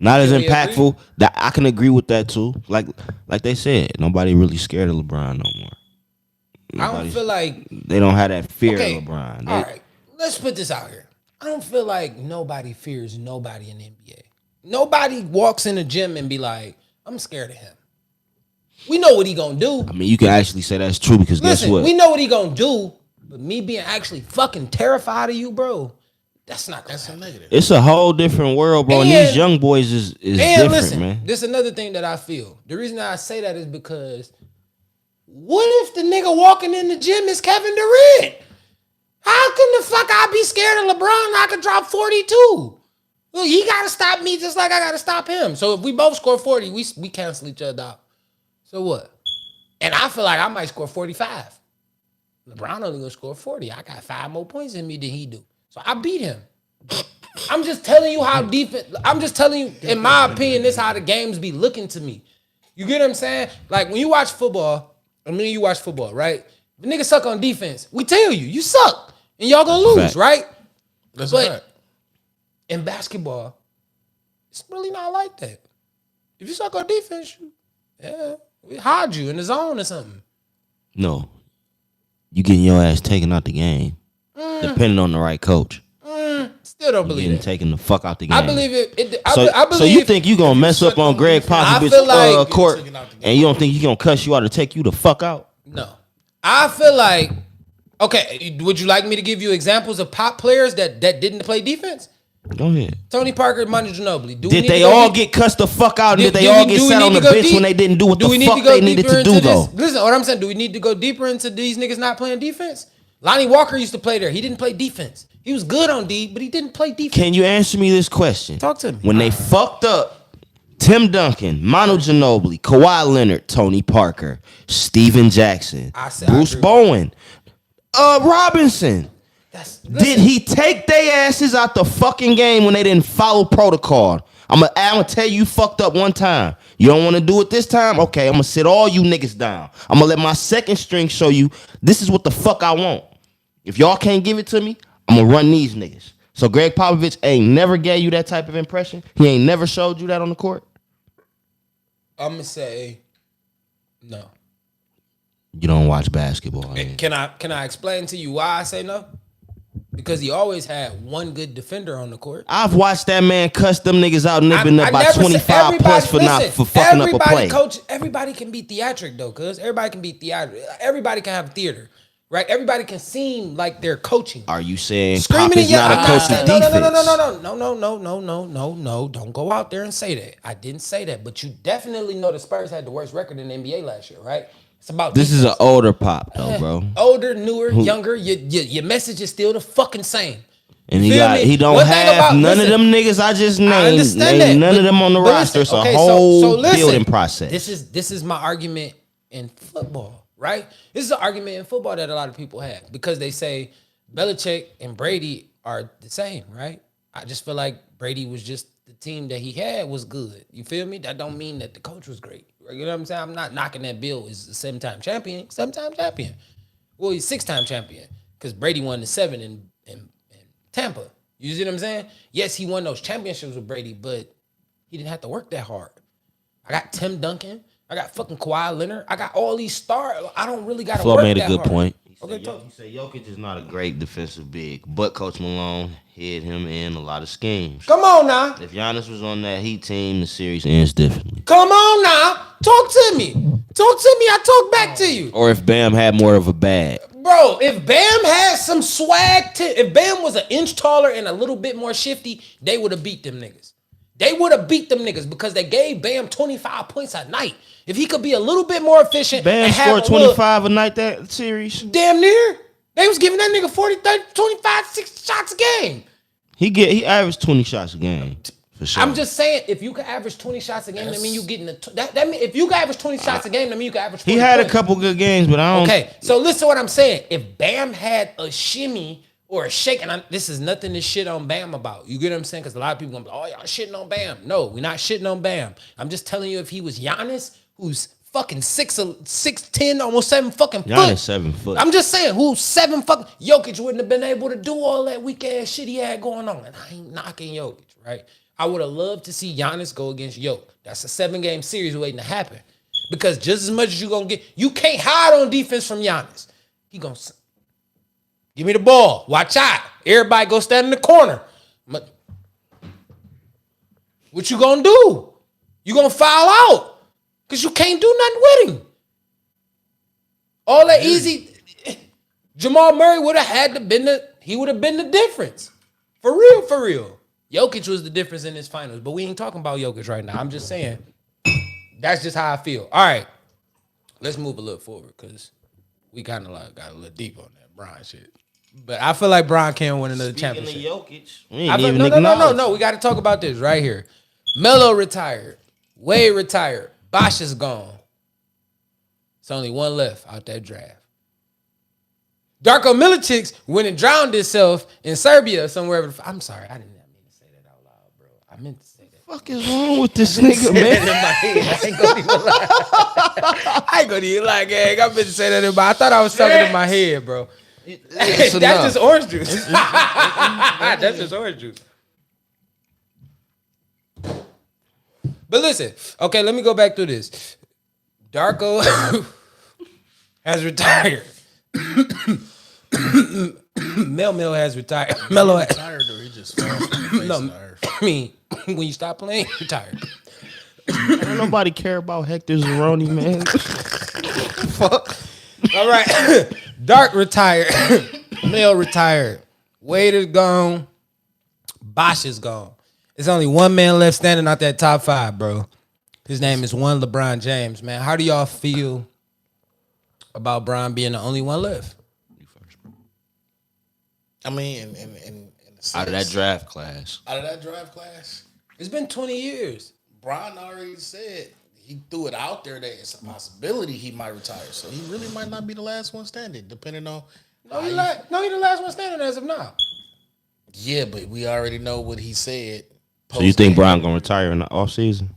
Not as Can we impactful. That I can agree with that too. Like they said, nobody really scared of LeBron no more. I don't Nobody's- feel like they don't have that fear okay. of LeBron. They- All right, let's put this out here. I don't feel like nobody fears nobody in the NBA. Nobody walks in the gym and be like, I'm scared of him. We know what he gonna do. I mean, you can actually say that's true because guess Listen, what? we know what he gonna do, but me being actually fucking terrified of you, bro, that's not gonna happen. Negative. It's a whole different world, bro. And And- these young boys is And different, listen, man. this is another thing that I feel. The reason I say that is because what if the nigga walking in the gym is Kevin Durant? How can the fuck I be scared of LeBron and I could drop 42? Well, he gotta stop me just like I gotta stop him. So if we both score 40, we cancel each other out. So what? And I feel like I might score 45. LeBron only gonna score 40. I got 5 more points in me than he do. So I beat him. I'm just telling you how defense. I'm just telling you, in my opinion, this how the games be looking to me. You get what I'm saying? Like when you watch football, you watch football, right? If a nigga suck on defense, we tell you suck. And y'all gonna lose, Fact. right? That's But- a fact. In basketball, it's really not like that. If you suck on defense, we hide you in the zone or something. No. You getting your ass taken out the game. Depending on the right coach. Still don't You believe getting it. taken the fuck out the game. I believe it. I So believe you think you gonna mess up on Greg Popovich feel like- court, and you don't think you gonna cuss you out to take you the fuck out? No. I feel like, okay, would you like me to give you examples of pop players that didn't play defense? Go ahead. Tony Parker, Manu Ginobili. Did they all get cussed the fuck out, and did they all get sat on the bench when they didn't do what the fuck they needed to do, though? Listen, what I'm saying, do we need to go deeper into these niggas not playing defense? Lonnie Walker used to play there. He didn't play defense. He was good on D, but he didn't play defense. Can you answer me this question? Talk to me. When they fucked up Tim Duncan, Manu Ginobili, Kawhi Leonard, Tony Parker, Steven Jackson, I said I Bruce agree. Bowen, Robinson. Did he take their asses out the fucking game when they didn't follow protocol? I'm gonna tell you fucked up one time. You don't want to do it this time? Okay, I'm gonna sit all you niggas down. I'm gonna let my second string show you this is what the fuck I want. If y'all can't give it to me, I'm gonna run these niggas. So Greg Popovich ain't never gave you that type of impression? He ain't never showed you that on the court? I'm going to say no. You don't watch basketball. Man. Can I explain to you why I say no? Because he always had one good defender on the court. I've watched that man cuss them niggas out and they've been up by never 25 plus for fucking up a play. Coach, everybody can be theatric though, cuz everybody can be theatric. Everybody can have theater, right? Everybody can seem like they're coaching. Are you saying Pop Screaming is and yelling. not a coach of defense? No. Don't go out there and say that. I didn't say that, but you definitely know the Spurs had the worst record in the NBA last year, right? It's about This is an older Pop though, bro. older, newer, younger. Your message is still the fucking same. And Feel me? he don't One thing have about- none listen, of them niggas I just I named. understand that. None of them on the but roster. listen, It's okay, a whole listen, building process. This is my argument in football, right? This is an argument in football that a lot of people have because they say Belichick and Brady are the same, right? I just feel like Brady was just the team that he had was good. You feel me? That don't mean that the coach was great. You know what I'm saying? I'm not knocking that Bill is a 7-time champion. Well, he's 6-time champion because Brady won the 7 in Tampa. You see what I'm saying? Yes, he won those championships with Brady, but he didn't have to work that hard. I got Tim Duncan. I got fucking Kawhi Leonard. I got all these stars. I don't really got to Flo work made a that good hard. point. Okay, He talk. said Jokic is not a great defensive big, but Coach Malone hid him in a lot of schemes. Come on now. If Giannis was on that Heat team, the series ends differently. Come on now. Talk to me. Talk to me. I talk back to you. Or if Bam had more of a bag. Bro, if Bam had some swag, if Bam was an inch taller and a little bit more shifty, they would have beat them niggas. They would have beat them niggas because they gave Bam 25 points a night. If he could be a little bit more efficient. Bam and have scored a little- 25 a night that series. Damn near. They was giving that nigga 40, 30, 25, 6 shots a game. He averaged 20 shots a game. For sure. I'm just saying, if you could average 20 shots a game, that mean you getting that mean if you could average 20 shots a game, that mean you could average 40 He had a points. couple good games, but I don't. Okay, so listen to what I'm saying. If Bam had a shimmy or a shake, and this is nothing to shit on Bam about. You get what I'm saying? Because a lot of people gonna be like, oh, y'all shitting on Bam. No, we're not shitting on Bam. I'm just telling you, if he was Giannis, who's fucking 6'10", almost 7 fucking foot. Giannis 7 foot. I'm just saying, who's 7 fucking Jokic wouldn't have been able to do all that weak ass shit he had going on. And I ain't knocking Jokic, right? I would have loved to see Giannis go against Jokic. That's a 7-game series waiting to happen. Because just as much as you gonna get, you can't hide on defense from Giannis. He gonna give me the ball. Watch out. Everybody go stand in the corner. We What you gonna do? You gonna foul out because you can't do nothing with him. All that easy. Jamal Murray would have had to been the difference. For real, for real. Jokic was the difference in this finals, but we ain't talking about Jokic right now. I'm just saying that's just how I feel. All right, let's move a little forward because we kind of like got a little deep on that Bron shit. But I feel like Bron can't win another championship. Jokic, we ain't even No. We got to talk about this right here. Melo retired. Wade retired. Bosh is gone. It's only one left out that draft. Darko Milicic went and drowned himself in Serbia somewhere. I'm sorry, I didn't mean to say that out loud, bro. I meant to say that. Fuck is wrong with this nigga, man? I ain't gonna even lie. I ain't gonna even lie, gang. I meant to say that in my. I thought I was talking in my head, bro. That's just orange juice. That's just orange juice. But listen, okay, let me go back through this. Darko has retired. Mel has retired. Melo has Retired or he just fell off the face of the earth? I mean, when you stop playing, you're retired. Don't nobody care about Hector Zeroni, man. Fuck. All right. Dark retired. Mel retired. Wade is gone. Bosh is gone. There's only one man left standing out that top five, bro. His name is one LeBron James, man. How do y'all feel about Bron being the only one left? I mean, in Out of that draft class. It's been 20 years. Bron already said he threw it out there that it's a possibility he might retire. So he really might not be the last one standing, depending on. No, he the last one standing as of now. Yeah, but we already know what he said. So you think Bron gonna retire in the offseason?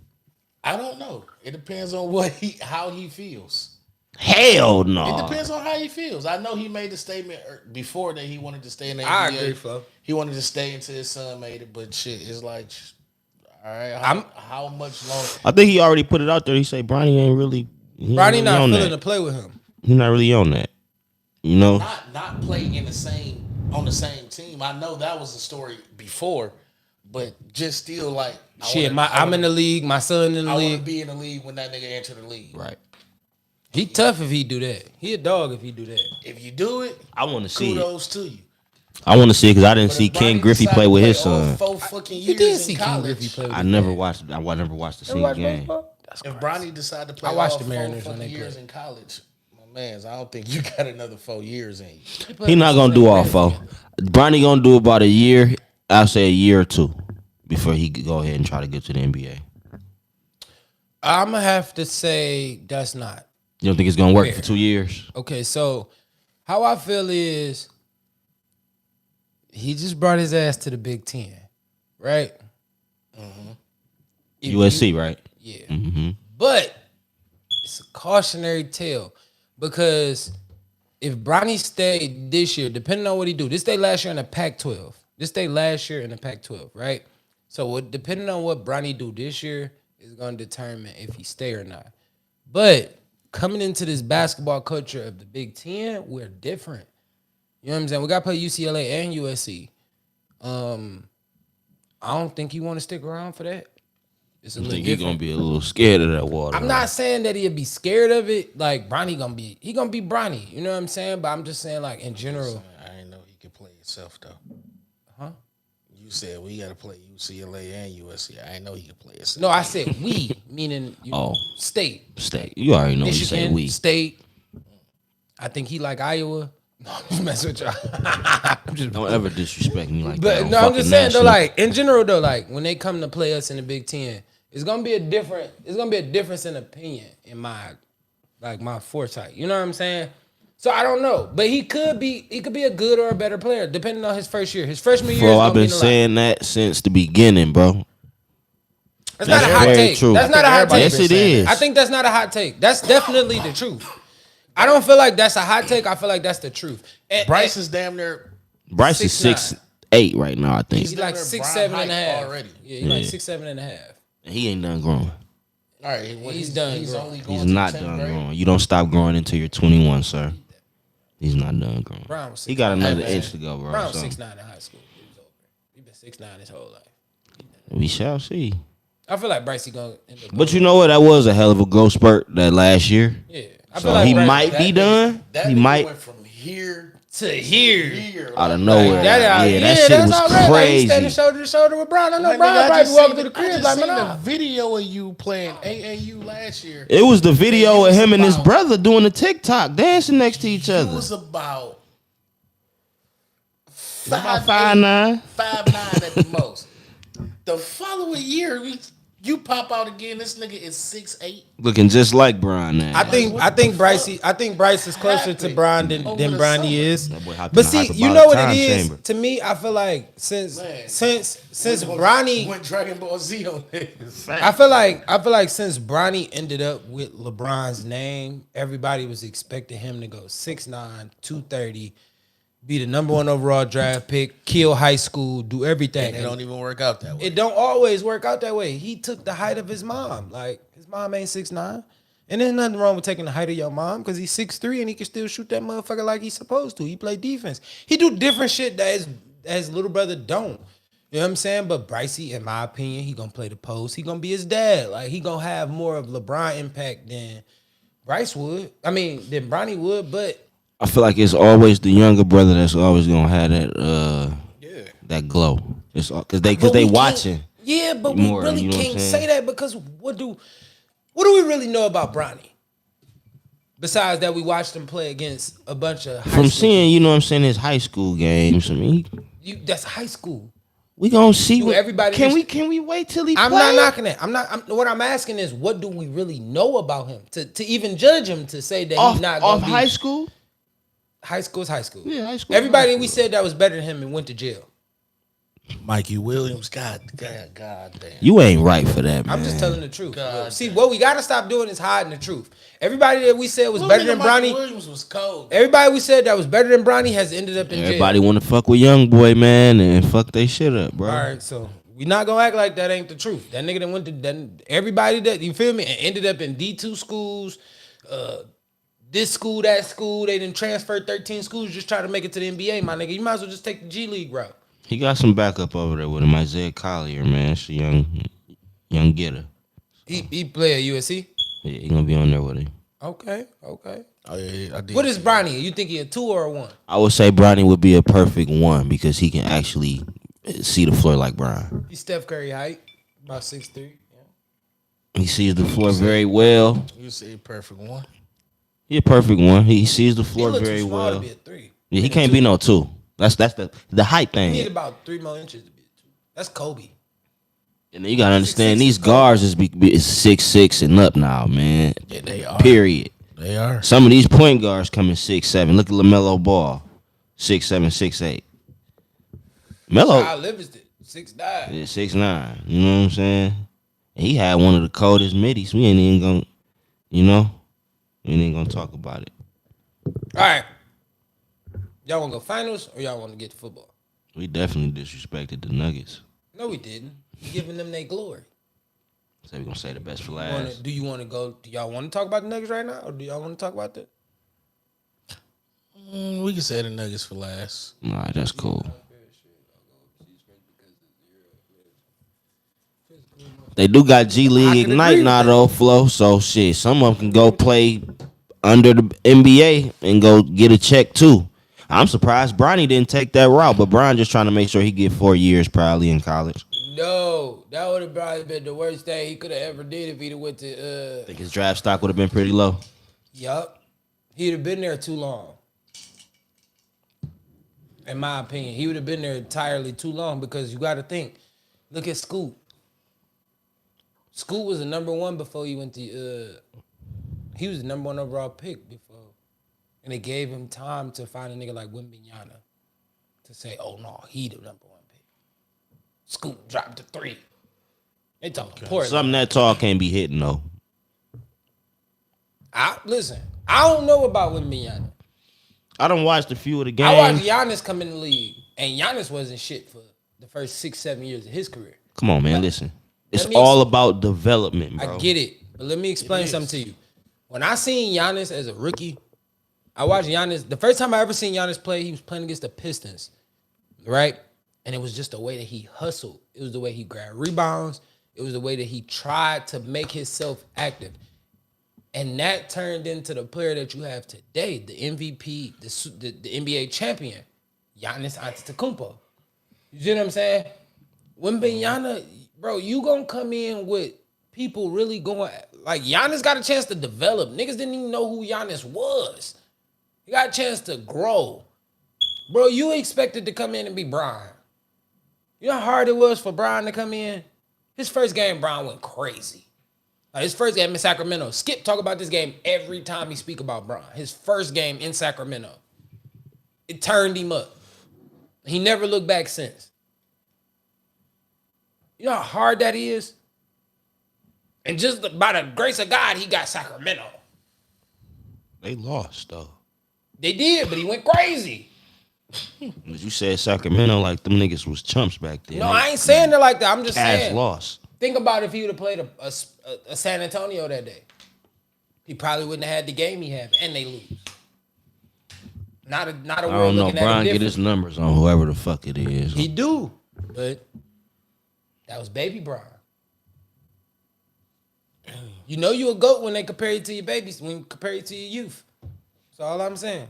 I don't know. It depends on how he feels. Hell no. It depends on how he feels. I know he made the statement before that he wanted to stay in the NBA. I agree, Flo. He wanted to stay until his son made it, but shit, it's like, all right, how much longer? I think he already put it out there. He said Bronny ain't really. Bronny not feeling to play with him. He's not really on that. You know, Not playing on the same team. I know that was the story before, but just still like I'm in the league. My son in the I want league. to be in the league when that nigga enter the league. right? He tough if he do that. He a dog if he do that. If you do it, I want to see it. kudos to you. I want to see it because I didn't But see if Ken Bronny Griffey decided play to with his all son. 4 fucking You years did see in King college. Griffey play with I him. never watched the single game. If Bronny decided to play I watched all the 4 Mariners when fucking they years played. in college, my mans, I don't think you got another 4 years in you. He not gonna do all 4. Bronny gonna do about a year. I'll say a year or 2 before he could go ahead and try to get to the NBA. I'm gonna have to say that's not. You don't think it's gonna work Fair. for 2 years? Okay, so how I feel is he just brought his ass to the Big Ten, right? If USC, right? Yeah. Mm-hmm. But it's a cautionary tale because if Bronny stayed this year, depending on what he do, this day last year in the Pac-12. Right? So depending on what Bronny do this year is going to determine if he stay or not. But coming into this basketball culture of the Big Ten, we're different. You know what I'm saying? We got to play UCLA and USC. I don't think he want to stick around for that. It's a I little think he's different. gonna be a little scared of that water. I'm not saying that he'll be scared of it. Like Bronny gonna be Bronny. You know what I'm saying? But I'm just saying like in general. I didn't know he could play himself though. Huh? You said we got to play UCLA and USC. I didn't know he could play himself. No, I said we, meaning state. State. You already know you say Michigan, we. state. I think he like Iowa. No, I'm just messing with y'all. I'm just Don't ever disrespect me like But that. no, I'm just saying though, like in general though, like when they come to play us in the Big Ten, it's gonna be a difference in opinion in my foresight. You know what I'm saying? So I don't know, but he could be a good or a better player depending on his first year. His freshman year. Bro, I've been saying that since the beginning, bro. That's not a hot very take. true. That's not a hot take. Yes, it is. I think that's not a hot take. That's definitely the truth. I don't feel like that's a hot take. I feel like that's the truth. Bryce is damn near. Bryce is 6'9". 6'8" right now, I think. He's like They're 6'7" and a half Brian already. Yeah, he's like 6'7" and a half. He ain't done growing. All right, He's done He's growing. only going He's to not 10th done grade. growing. You don't stop growing until you're 21, sir. He's not done growing. Brown was He got another 6'9". inch to go, bro. Brown was so 6'9" in high school. He was over. He been 6'9" his whole life. we shall see. I feel like Brycey gonna end up. But you know what? That was a hell of a growth spurt that last year. Yeah, I So he Bryce- might be done. That He nigga might went from here to here. here out of nowhere. That shit that's was all right. Like, he standing crazy. shoulder to shoulder with Brian. I know Like, Brian nigga, probably walked through the I crib just like, seen man, a nah. video of you playing AAU last year. It was the video It of was him and his about- brother doing the TikTok, dancing next to each It other. was about About 5'9", 5'9". 5'9" at the most. The following year, you pop out again. This nigga is 6'8". Looking just like Brian now. I think Bryce is closer to happened Brian than over the Brian summer? is. That boy hopped But in see, the you know what it time is? chamber. To me, I feel like since Man. Bronny, went Dragon Ball Z on niggas. I feel like since Bronny ended up with LeBron's name, everybody was expecting him to go 6'9", 230, be the number 1 overall draft pick, kill high school, do everything. It don't even work out that way. It don't always work out that way. He took the height of his mom. Like, his mom ain't 6'9". And there's nothing wrong with taking the height of your mom because he's 6'3" and he can still shoot that motherfucker like he's supposed to. He play defense. He do different shit that his little brother don't. You know what I'm saying? But Brycey, in my opinion, he gonna play the post. He gonna be his dad. Like, he gonna have more of LeBron impact than Bryce would. I mean, than Bronny would, but I feel like it's always the younger brother that's always gonna have that that glow. It's because they But we can't- watching. Yeah, but more, we really you know what I'm can't saying? say that because what do we really know about Bronny? Besides that, we watched him play against a bunch of high From school seeing, you know what I'm saying, his high school games. I mean, that's high school. we gonna see. Do What, everybody can just- we wait till he? I'm play? not knocking it. What I'm asking is, what do we really know about him to even judge him to say that off he's not gonna off be high school. High school is high school. Yeah, high school. Everybody we said that was better than him and went to jail. Mikey Williams, God damn. You ain't right for that, man. I'm just telling the truth. God See, what we gotta stop doing is hiding the truth. Everybody that we said was better than Mikey Bronny. Williams was cold. Everybody we said that was better than Bronny has ended up in Everybody jail. want to fuck with young boy, man, and fuck they shit up, bro. All right, so we not gonna act like that ain't the truth. That nigga that went to everybody that, you feel me, and ended up in D2 schools, this school, that school. They didn't transfer 13 schools just try to make it to the NBA, my nigga. You might as well just take the G League route. He got some backup over there with him, Isaiah Collier, man. She young getter. He play at USC. Yeah, he gonna be on there with him. Okay. Oh, yeah, I did. What is Bronny? You think he a 2 or a 1? I would say Bronny would be a perfect 1 because he can actually see the floor like Brian. He's Steph Curry height, about 6'3". He sees the floor very well. You say perfect one. He a perfect 1. He sees the He floor looks very too small well. to be a 3. Yeah, he can't be no 2. That's the height He need thing. about 3 more inches to be a 2. That's Kobe. And then you gotta understand 6'6" these is cold. guards is 6'6" and up now, man. Yeah, they are. Period. They are. Some of these point guards coming 6'7". Look at LaMelo Ball, 6'7", 6'8". Melo, Kyle Livingston, 6'9". yeah, 6'9". You know what I'm saying? And he had one of the coldest middies. We ain't even gonna, we ain't even gonna talk about it. All right. Y'all want to go finals or y'all want to get to football? We definitely disrespected the Nuggets. No, we didn't. We giving them their glory. So we gonna say the best for Do last. you want to go? Do y'all want to talk about the Nuggets right now, or do y'all want to talk about that? We can say the Nuggets for last. Nah, that's cool. They do got G League can Ignite agree now with though, Flo. So shit, some of them can go play under the NBA and go get a check too. I'm surprised Bronny didn't take that route, but Brian just trying to make sure he get 4 years probably in college. No, that would have probably been the worst thing he could have ever did if he'd have went to. I think his draft stock would have been pretty low. Yup, he'd have been there too long. In my opinion, he would have been there entirely too long because you got to think. Look at Scoot. Scoot was the number 1 before he went to. He was the number 1 overall pick before, and they gave him time to find a nigga like Wembanyama to say, "Oh no, he the number 1 pick." Scoot dropped to 3. They talking Portland. Something that tall can't be hitting though. Listen, I don't know about Wembanyama. I done watched a few of the I watched games. Giannis come in the league, and Giannis wasn't shit for the first 6-7 years of his career. Come on, man, listen. It's me all about development, bro. I get it, but let me explain something to you. When I seen Giannis as a rookie, I watched Giannis. The first time I ever seen Giannis play, he was playing against the Pistons, right? And it was just the way that he hustled. It was the way he grabbed rebounds. It was the way that he tried to make himself active. And that turned into the player that you have today, the MVP, the NBA champion, Giannis Antetokounmpo. You see what I'm saying? Wembanyama, bro, you gonna come in with people really going, like Giannis got a chance to develop. Niggas didn't even know who Giannis was. He got a chance to grow. Bro, you expected to come in and be Brian. You know how hard it was for Brian to come in? His first game, Brian went crazy. Like his first game in Sacramento. Skip talk about this game every time he speak about Brian. His first game in Sacramento. It turned him up. He never looked back since. You know how hard that is? And just by the grace of God, he got Sacramento. They lost though. They did, but he went crazy. But you said Sacramento like them niggas was chumps back then. No, I ain't saying it like that. I'm just saying. Lost. Think about if he would have played a San Antonio that day. He probably wouldn't have had the game he had, and they lose. Not a I world don't know. looking at it Brian get different. his numbers on whoever the fuck it is. He do, but that was baby Brian. You know you a GOAT when they compare you to your babies, when you compare you to your youth. That's all I'm saying.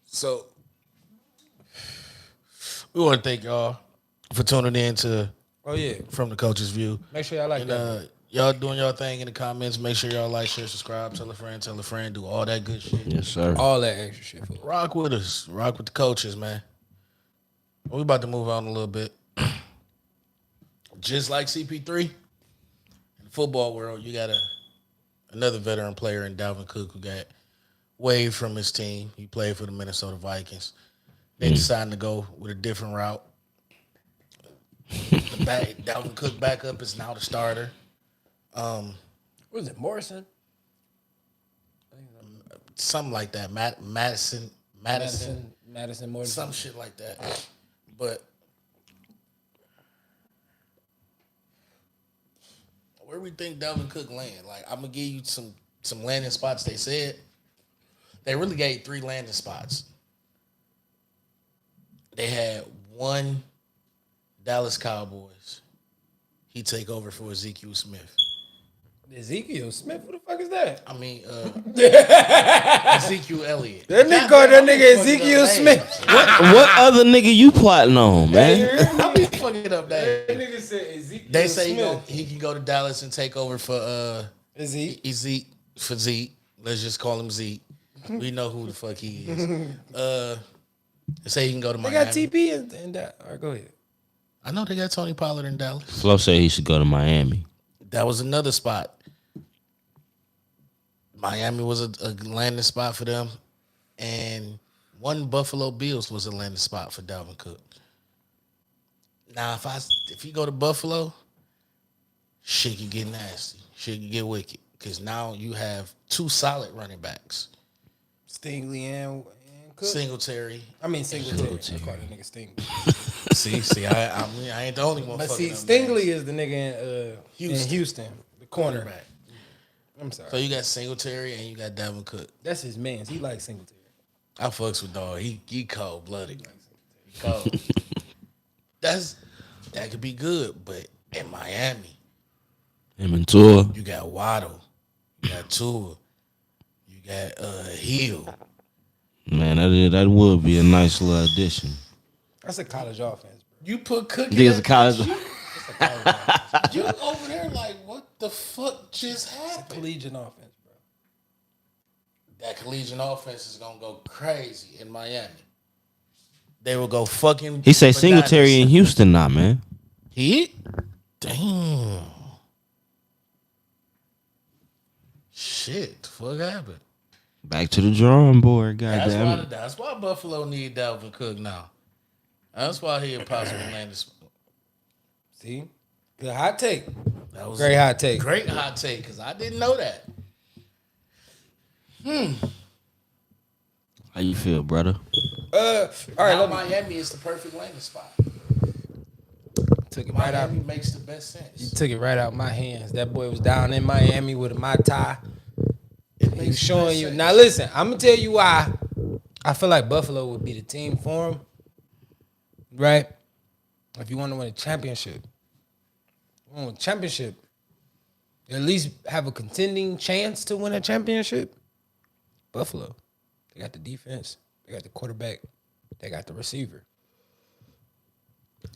So we want to thank y'all for tuning in to Oh yeah, From the Coach's View. make sure y'all like And that. y'all doing y'all thing in the comments. Make sure y'all like, share, subscribe, tell a friend, do all that good shit. Yes, sir. All that extra shit. For Rock with us. Rock with the coaches, man. We about to move on a little bit. Just like CP3, in the football world, you got another veteran player in Dalvin Cook who got waived from his team. He played for the Minnesota Vikings. They decided to go with a different route. Dalvin Cook backup is now the starter. what was it, Morrison? Something like that. Madison, Morrison. some shit like that. But where we think Dalvin Cook land? Like, I'm gonna give you some landing spots. They said they really gave 3 landing spots. They had one Dallas Cowboys. He take over for Ezekiel Smith. Ezekiel Smith, who the fuck is that? I mean, Ezekiel Elliott. That nigga called that nigga Ezekiel Smith. What other nigga you plotting on, man? I be fucking up that. That nigga said Ezekiel They say Smith. he can go to Dallas and take over for Zeke. Let's just call him Zeke. We know who the fuck he is. They say he can go to They Miami. got TP and that. All right, go ahead. I know they got Tony Pollard in Dallas. Flo said he should go to Miami. That was another spot. Miami was a landing spot for them, and one Buffalo Bills was a landing spot for Dalvin Cook. Now, if you go to Buffalo, shit can get nasty. Shit can get wicked because now you have 2 solid running backs. Stingley and Cook. Singletary. I mean Singletary. I call that nigga Stingley. See, I ain't the only one. But fucking see, up Stingley is the nigga in Houston, the cornerback. back. I'm sorry. So you got Singletary and you got Dalvin Cook. That's his man. He likes Singletary. I fucks with dog. He cold blooded. He cold. That could be good, but in Miami, Him and Tua. you got Waddle, you got Tua, you got Hill. Man, that would be a nice little addition. That's a college offense, bro. You put Cook in Niggas a that college. bitch, you over there like, what the fuck just happened? Collegiate offense, bro. That collegiate offense is gonna go crazy in Miami. They will go fucking. He say bananas. Singletary in Houston now, man. He? Damn. Shit, what happened? Back to the drawing board, goddamn it. That's why Buffalo need Dalvin Cook now. That's why he a possible landing spot. See? Good hot take. That was Great hot take. Great hot take, because I didn't know that. How you feel, brother? All right, Now let me Miami is the perfect landing spot. took it right out. Miami makes the best sense. You took it right out my hands. That boy was down in Miami with a Mai Tai. It He makes was showing best you. sense. Now listen, I'm gonna tell you why I feel like Buffalo would be the team for him. Right? If you want to win a championship, Championship. At least have a contending chance to win a championship. Buffalo. They got the defense. They got the quarterback. They got the receiver.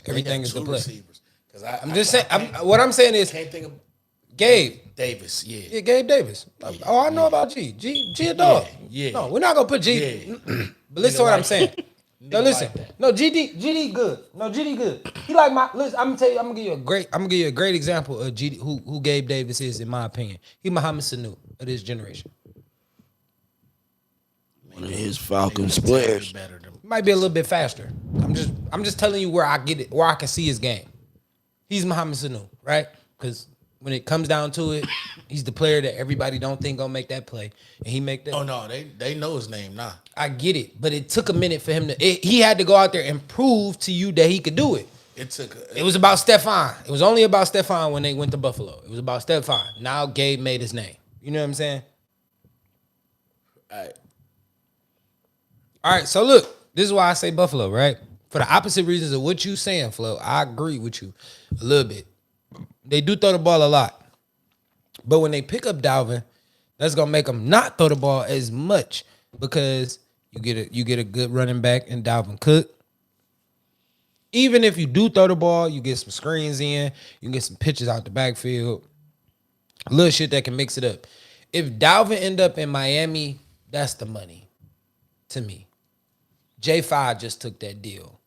Everything is the play. I'm just saying. What I'm saying is, Can't think of Gabe Davis. Yeah. Yeah, Gabe Davis. Oh, I know about G. G a dog. Yeah. No, we're not gonna put G. Yeah. But listen to what I'm saying. No, listen. like that. No, GD good. No, GD good. He like my. Listen, I'm gonna tell you. I'm gonna give you a great example of GD who Gabe Davis is in my opinion. He Muhammad Sanu of this generation. One of his Falcons players. Better than He might be a little bit faster. I'm just telling you where I get it, where I can see his game. He's Muhammad Sanu, right? Because when it comes down to it, he's the player that everybody don't think gonna make that play, and he make that. Oh no, they know his name now. I get it, but it took a minute for him to. He had to go out there and prove to you that he could do it. It was about Stephon. It was only about Stephon when they went to Buffalo. It was about Stephon. Now Gabe made his name. You know what I'm saying? All right. So look, this is why I say Buffalo, right? For the opposite reasons of what you saying, Flo. I agree with you a little bit. They do throw the ball a lot, but when they pick up Dalvin, that's gonna make them not throw the ball as much because you get a good running back in Dalvin Cook. Even if you do throw the ball, you get some screens in, you can get some pitches out the backfield, little shit that can mix it up. If Dalvin end up in Miami, that's the money to me. J5 just took that deal.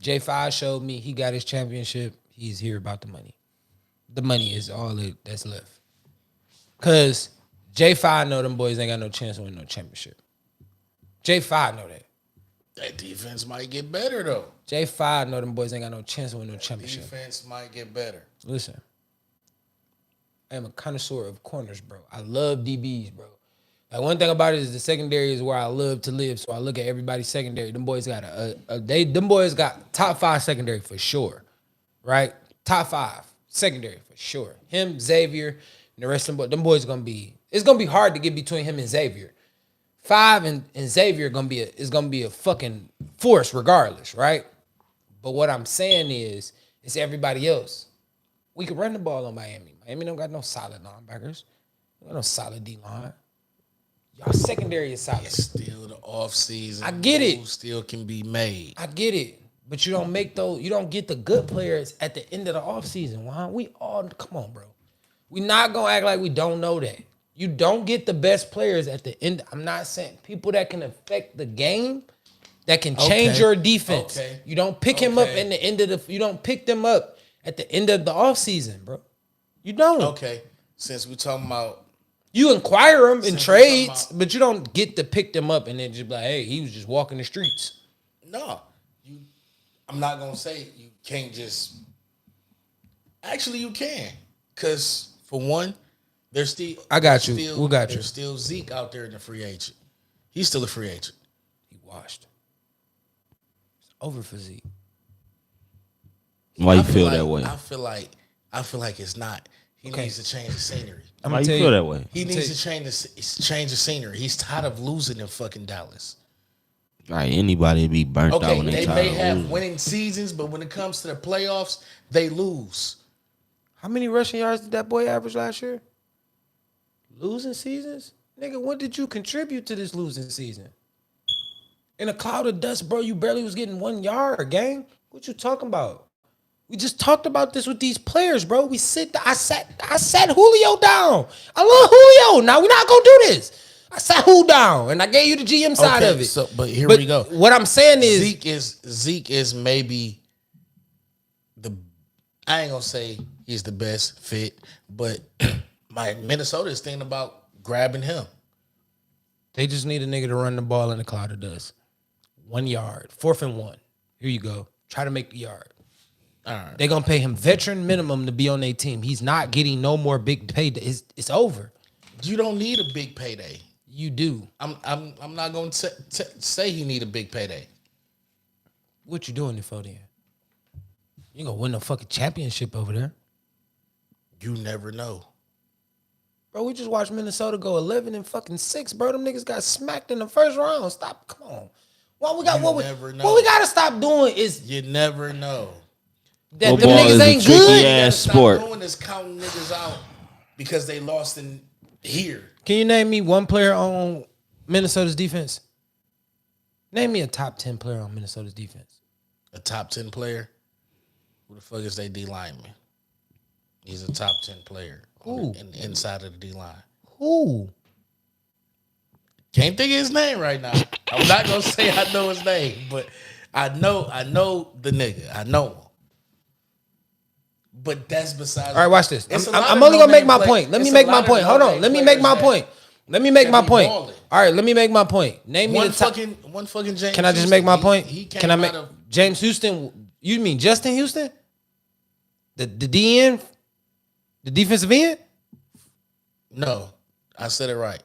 J5 showed me he got his championship. He's here about the money. The money is all that's left. Because J5 know them boys ain't got no chance to win no championship. J5 know that. That defense might get better though. J5 know them boys ain't got no chance to win no championship. Defense might get better. Listen, I am a connoisseur of corners, bro. I love DBs, bro. Like one thing about it is the secondary is where I love to live. So I look at everybody's secondary. Them boys got them boys got top 5 secondary for sure, right? Top 5 secondary for sure. Him, Xavier, and the rest of them boys it's gonna be hard to get between him and Xavier. 5 and Xavier is gonna be a fucking force regardless, right? But what I'm saying is, it's everybody else. We could run the ball on Miami. Miami don't got no solid linebackers. They got no solid D-line. Y'all secondary is solid. It's still the off season. I get it. Moves still can be made. I get it. But you don't get the good players at the end of the offseason. Come on, bro. We not gonna act like we don't know that. You don't get the best players at the end. I'm not saying people that can affect the game, that can change your defense. Okay. You don't pick him up in the end of you don't pick them up at the end of the offseason, bro. You don't. Okay. Since we're talking about You inquire them in trades, but you don't get to pick them up and then just be like, hey, he was just walking the streets. no, I'm not gonna say you can't just. Actually, you can, because for one, there's still. I got you. We got you. There's still Zeke out there in the free agent. He's still a free agent. He washed. It's over for Zeke. Why you I feel that way? I feel like it's not. He needs to change the scenery. Why you feel that way? He needs to change the scenery. He's tired of losing in fucking Dallas. Right, anybody be burnt out Okay, when they they may tired have of losing. winning seasons, but when it comes to the playoffs, they lose. How many rushing yards did that boy average last year? Losing seasons? Nigga, what did you contribute to this losing season? In a cloud of dust, bro, you barely was getting 1 yard, gang. What you talking about? We just talked about this with these players, bro. I sat Julio down. I love Julio. Now we're not gonna do this. I sat Julio down and I gave you the GM side of it. But here we go. What I'm saying is Zeke is maybe I ain't gonna say he's the best fit, but Minnesota is thinking about grabbing him. they just need a nigga to run the ball in a cloud of dust. 1 yard, 4th and 1. Here you go. Try to make the yard. All right. They're gonna pay him veteran minimum to be on their team. He's not getting no more big pay. It's over. You don't need a big payday. You do. I'm not gonna say he need a big payday. What you doing it for then? You gonna win a fucking championship over there. You never know. Bro, we just watched Minnesota go 11-6, bro. Them niggas got smacked in the first round. Stop. Come on. What we gotta stop doing is You never know. That them Football niggas is a ain't tricky good. ass Stop sport. doing this, counting niggas out because they lost in here. Can you name me one player on Minnesota's defense? Name me a top 10 player on Minnesota's defense. A top 10 player. Who the fuck is they D lineman? He's a top 10 player. Who? Inside of the D line. Who? Can't think of his name right now. I'm not gonna say I know his name, but I know the nigga. I know him. But that's besides. All right, watch this. It's a I'm lot of only gonna make no-name my play- point. Let me it's a make my lot of point. Hold on. no-name Let me make my players point. Let me make that my be point. balling. All right, let me make my point. Name me one the top. fucking James. Can I just Houston, make my point? He came Can I out make of- James Houston? You mean Justin Houston? The DN, the defensive end? No, I said it right.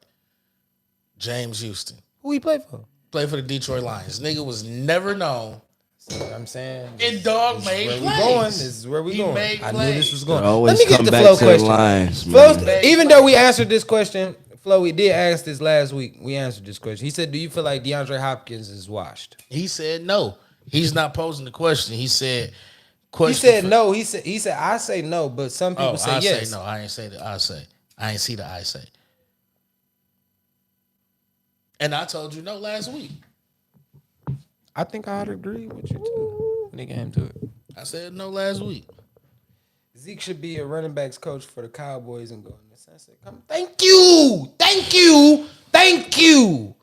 James Houston Who he play for? played for the Detroit Lions. Nigga was never known. See what I'm saying? And dog made Where we plays. going? This is where we He going. made I knew plays. this was going. Always Let me get come the back flow to the question. lines, Flo, man. even though we answered this question, Flo, we did ask this last week. We answered this question. He said, "Do you feel like DeAndre Hopkins is washed?" He said no. He's not posing the question. He said. He said no. He said I say no, but some people Oh, say I yes. say no. I ain't say the I say. I ain't see the I say. And I told you no last week. I think I'd agree with you too. When it came to it, I said no last week. Zeke should be a running backs coach for the Cowboys and go in the sunset. Come, thank you, thank you, thank you,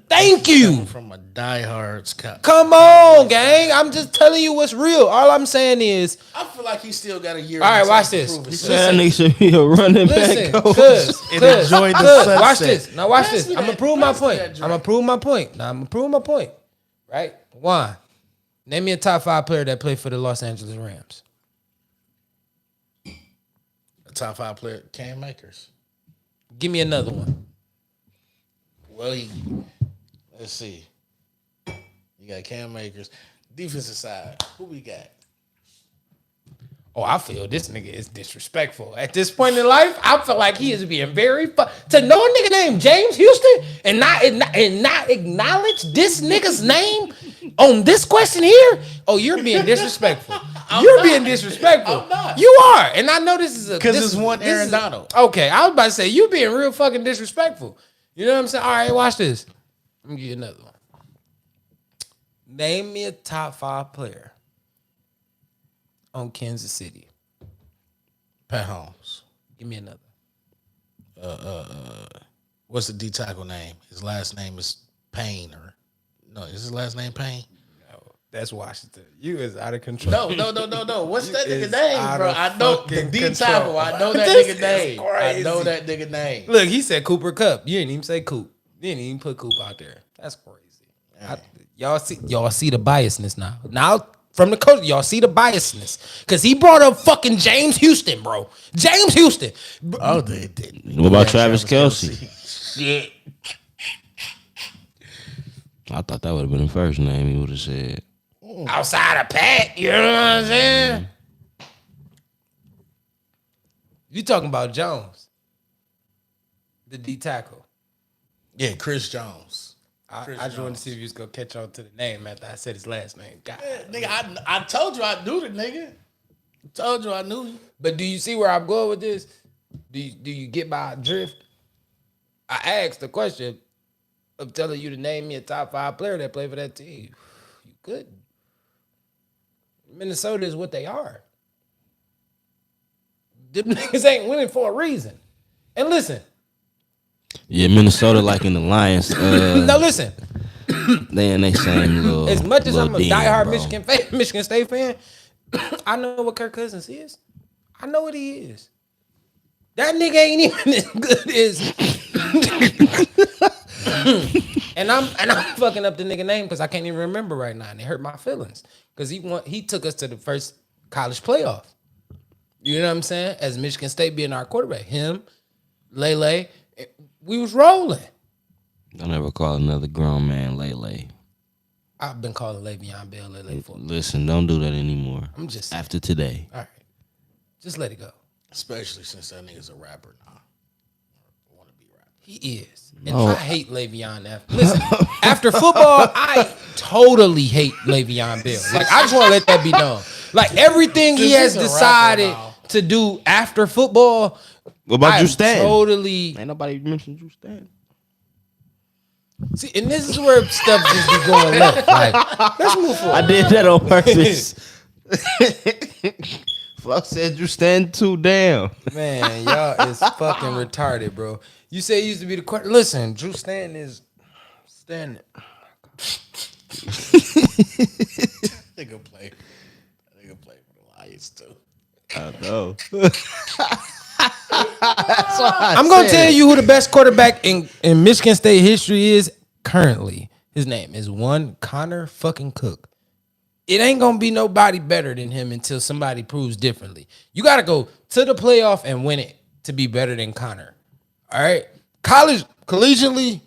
thank you. From a diehard cop. Come on, gang. I'm just telling you what's real. All I'm saying is, I feel like he still got a year. all right, on watch top to this. prove He himself. said that nigga should be a running Listen, back coach. cuz, enjoy the sunset. watch this. Now watch Pass this. me I'm gonna that- prove my pass me point. that I'm drink. gonna prove my point. Now I'm gonna prove my point. Right? One. Name me a top 5 player that played for the Los Angeles Rams. A top 5 player, Cam Akers. Give me another one. Well, let's see. You got Cam Akers. Defensive side, who we got? Oh, I feel this nigga is disrespectful. At this point in life, I feel like he is being very to know a nigga named James Houston and not acknowledge this nigga's name on this question here. Oh, you're being disrespectful. You're being disrespectful. I'm not. You are, and I know this is a 'Cause this it's is- one this Aaron is- Donald. Okay, I was about to say you being real fucking disrespectful. You know what I'm saying? All right, watch this. Let me give you another one. Name me a top 5 player on Kansas City. Pat Holmes. Give me another. What's the D tackle name? His last name is Payne, or no? Is his last name Payne? That's Washington. You is out of control. No. What's that is nigga name, out bro? of I know the fucking D control. tackle. I know that This nigga is name. I know crazy. that nigga name. Look, he said Cooper Cup. You didn't even say Coop. You didn't even put Coop out there. That's crazy. Y'all see the biasness now. Now from the coach, y'all see the biasness because he brought up fucking James Houston, bro. James Houston. Oh, they did. What about Travis Kelce? Shit. I thought that would have been the first name he would have said. Outside of Pat, you know what I'm saying? You talking about Jones, the D tackle. Yeah, Chris Jones. I just wanted to see if you was gonna catch on to the name after I said his last name. God. Nigga, I told you I knew the nigga. Told you I knew him. But do you see where I'm going with this? Do you get my drift? I asked the question of telling you to name me a top 5 player that played for that team. You couldn't. Minnesota is what they are. Them niggas ain't winning for a reason. And listen, Yeah, Minnesota like in the Lions. no, listen. They in they same little. As much as little I'm a den, diehard bro. Michigan State fan, I know what Kirk Cousins is. I know what he is. That nigga ain't even as good as. and I'm fucking up the nigga name because I can't even remember right now, and it hurt my feelings because he took us to the first college playoff. You know what I'm saying? As Michigan State being our quarterback, him, Lele, we was rolling. Don't ever call another grown man Lele. I've been calling Le'Veon Bell Lele for. Listen, don't do that anymore. I'm just After today. all right. Just let it go. Especially since that nigga's a rapper now. Want to be rapper. He is. And I hate Le'Veon after. Listen, after football, I totally hate Le'Veon Bell. Like, I just want to let that be known. Like, everything he has he's a rapper decided now. to do after football, What about I Drew Stanton? totally. Ain't nobody mentioned Drew Stanton. See, and this is where stuff just be going left. Like, let's move forward. I did that on purpose. Flo said Drew Stanton too. Damn. Man, y'all is fucking retarded, bro. You say he used to be the quarter. Listen, Drew Stanton is standing. They gonna play. They gonna play for the Lions too. I know. I'm gonna tell you who the best quarterback in Michigan State history is currently. His name is one Connor fucking Cook. It ain't gonna be nobody better than him until somebody proves differently. You gotta go to the playoff and win it to be better than Connor. All right, collegiately,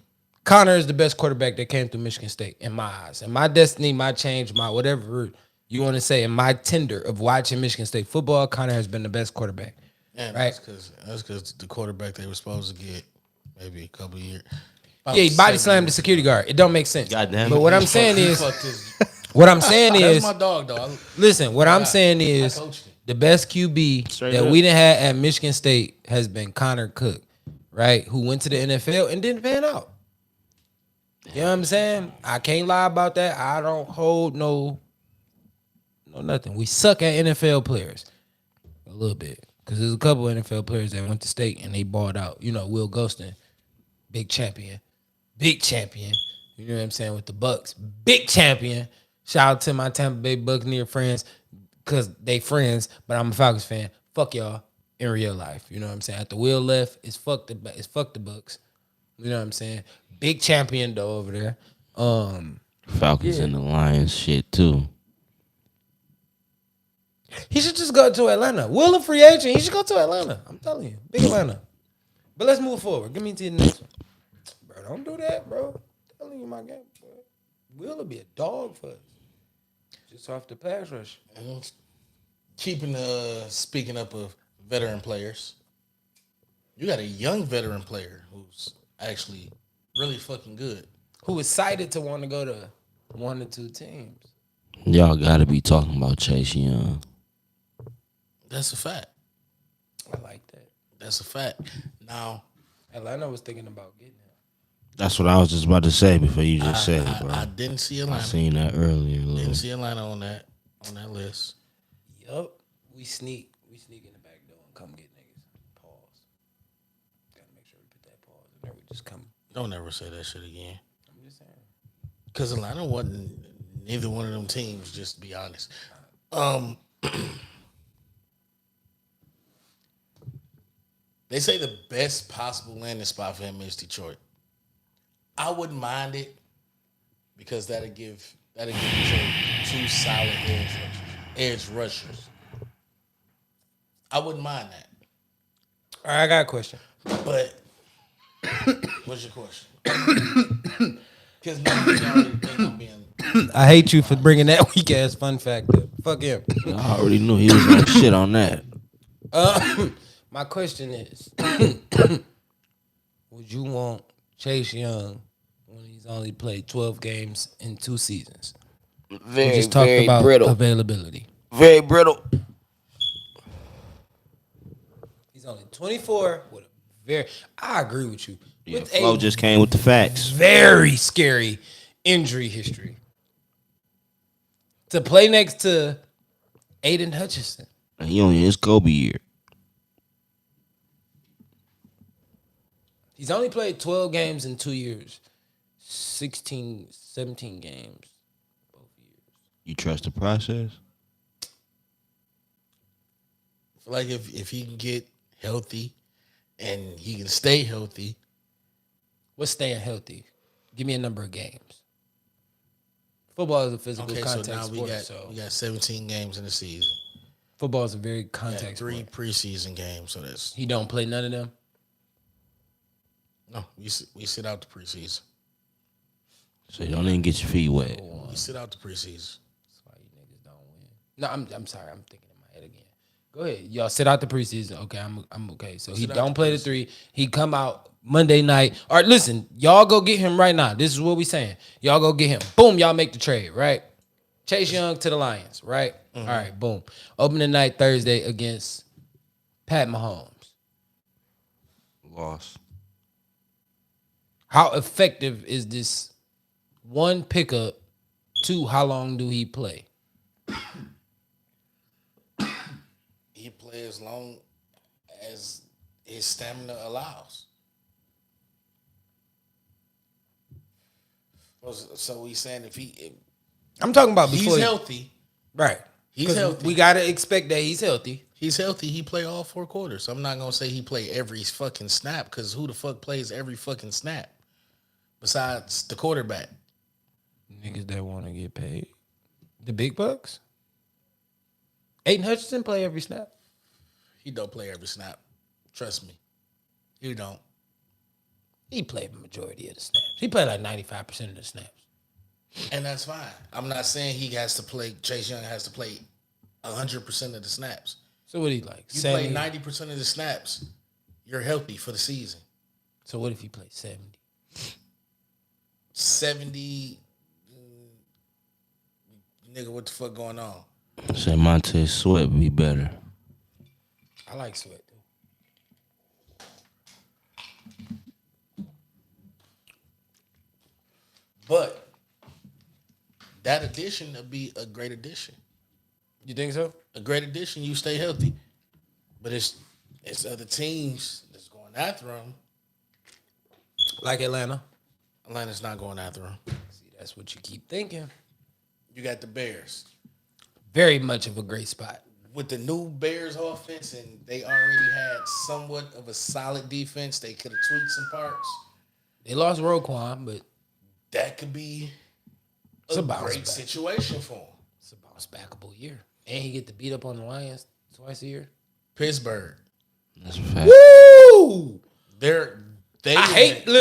Connor is the best quarterback that came through Michigan State in my eyes, and my destiny, my change, my whatever route you want to say. In my tender of watching Michigan State football, Connor has been the best quarterback. And Right. that's because the quarterback they were supposed to get maybe a couple of years. Yeah, he body slammed the security guard. It don't make sense. Goddamn. But what I'm saying is, Fuck this. what I'm saying That's is, my dog, though. listen, what I'm saying is, coached him. the best QB Straight that up. we done had at Michigan State has been Connor Cook, right? Who went to the NFL and didn't pan out. You know what I'm saying? I can't lie about that. I don't hold no nothing. We suck at NFL players a little bit because there's a couple NFL players that went to state and they balled out. You know, Will Ghostin, big champion. You know what I'm saying, with the Bucks, big champion. Shout out to my Tampa Bay Buccaneer friends because they friends, but I'm a Falcons fan. Fuck y'all in real life. You know what I'm saying? After Will left, it's fuck the Bucks. You know what I'm saying? Big champion though over there. Falcons and the Lions shit too. He should just go to Atlanta. Will a free agent? He should go to Atlanta. I'm telling you, big Atlanta. But let's move forward. Give me to the next one, bro. Don't do that, bro. I'm telling you my game, bro. Will be a dog for us. Just off the pass rush. And speaking up of veteran players, you got a young veteran player who's actually really fucking good. Who is cited to want to go to one or two teams? Y'all gotta be talking about Chase Young. That's a fact. I like that. That's a fact. Now, Atlanta was thinking about getting him. That's what I was just about to say before you just said it, bro. I didn't see I Atlanta. seen that earlier. Didn't Little. see Atlanta on that list. Yup. We sneak in the back door and come get niggas. Pause. Gotta make sure we put that pause in there. We just come. Don't ever say that shit again. I'm just saying. Because Atlanta wasn't neither one of them teams, just to be honest. They say the best possible landing spot for him is Detroit. I wouldn't mind it because that'll give Detroit two solid edge rushers. I wouldn't mind that. All right, I got a question. But what's your question? Because ain't gonna be in. I hate you for bringing that weak ass fun fact up. Fuck him. I already knew he was on shit on that. My question is, would you want Chase Young when he's only played 12 games in 2 seasons? We just talked about availability. Very brittle. He's only 24 with a very, I agree with you. Yeah, With Flo a just came with the facts. very scary injury history. To play next to Aiden Hutchinson. And he only his Kobe year. He's only played 12 games in 2 years. 17 games both years. You trust the process? I feel like if he can get healthy and he can stay healthy. What's staying healthy? Give me a number of games. Football is a physical Okay, so contact now sport. we got 17 games in the season. Football is a very We got contact 3 sport. preseason games, so that's He don't play none of them. no. We sit out the preseason. So you don't even get your feet wet. We sit out the preseason. That's why you niggas don't win. No, I'm sorry. I'm thinking in my head again. Go ahead. Y'all sit out the preseason. Okay, I'm okay. So he don't play the 3. He come out Monday night. All right, listen, y'all go get him right now. This is what we saying. Y'all go get him. Boom, y'all make the trade, right? Chase Young to the Lions, right? All right, boom. Opening night Thursday against Pat Mahomes. Loss. How effective is this 1 pickup? 2, how long do he play? He plays as long as his stamina allows. So we saying if I'm talking about before he's healthy, right? He's 'Cause healthy. We gotta expect that he's healthy. He's healthy. He play all 4 quarters. I'm not gonna say he play every fucking snap because who the fuck plays every fucking snap besides the quarterback? Niggas that want to get paid, the big bucks. Aiden Hutchinson play every snap. He don't play every snap. Trust me, he don't. He played the majority of the snaps. He played like 95% of the snaps. And that's fine. I'm not saying he has to play. Chase Young has to play 100% of the snaps. So what he like? You 70? play 90% of the snaps, you're healthy for the season. So what if he plays 70? 70, nigga, what the fuck going on? Say Montez Sweat be better. I like Sweat though. But that addition would be a great addition. You think so? A great addition, you stay healthy. But it's other teams that's going after him. Like Atlanta. Atlanta's not going after him. See, that's what you keep thinking. You got the Bears. Very much of a great spot. With the new Bears offense, and they already had somewhat of a solid defense, they could have tweaked some parts. They lost Roquan, but That could be it's a a bounce great back. situation for him. It's a bounce backable year. And he get to beat up on the Lions twice a year. Pittsburgh. That's a fact. Woo! I I hate the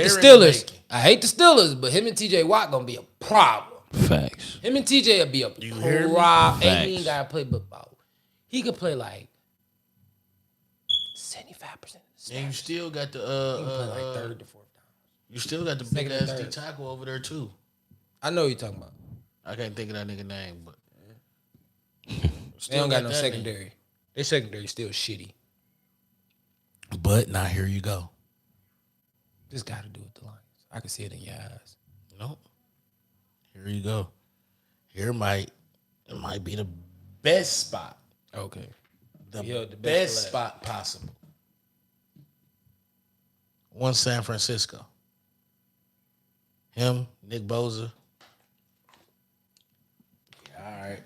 Steelers. I hate the Steelers, but him and TJ Watt gonna be a problem. Facts. Him and TJ will be a hear me? problem. And he Facts. ain't gotta play football. He could play like 75% of the snaps. And you still got He can play like the third to fourth down. you still got the big Second and ass D third. tackle over there too. I know what you're talking about. I can't think of that nigga name, but They don't got no that secondary. Their secondary still shitty. nigga. But now here you go. Just got to do with the Lions. I can see it in your eyes. Nope. Here you go. It might be the best spot. Okay. The, Yeah, the best best left. spot possible. One San Francisco. Him, Nick Bosa. Yeah, all right.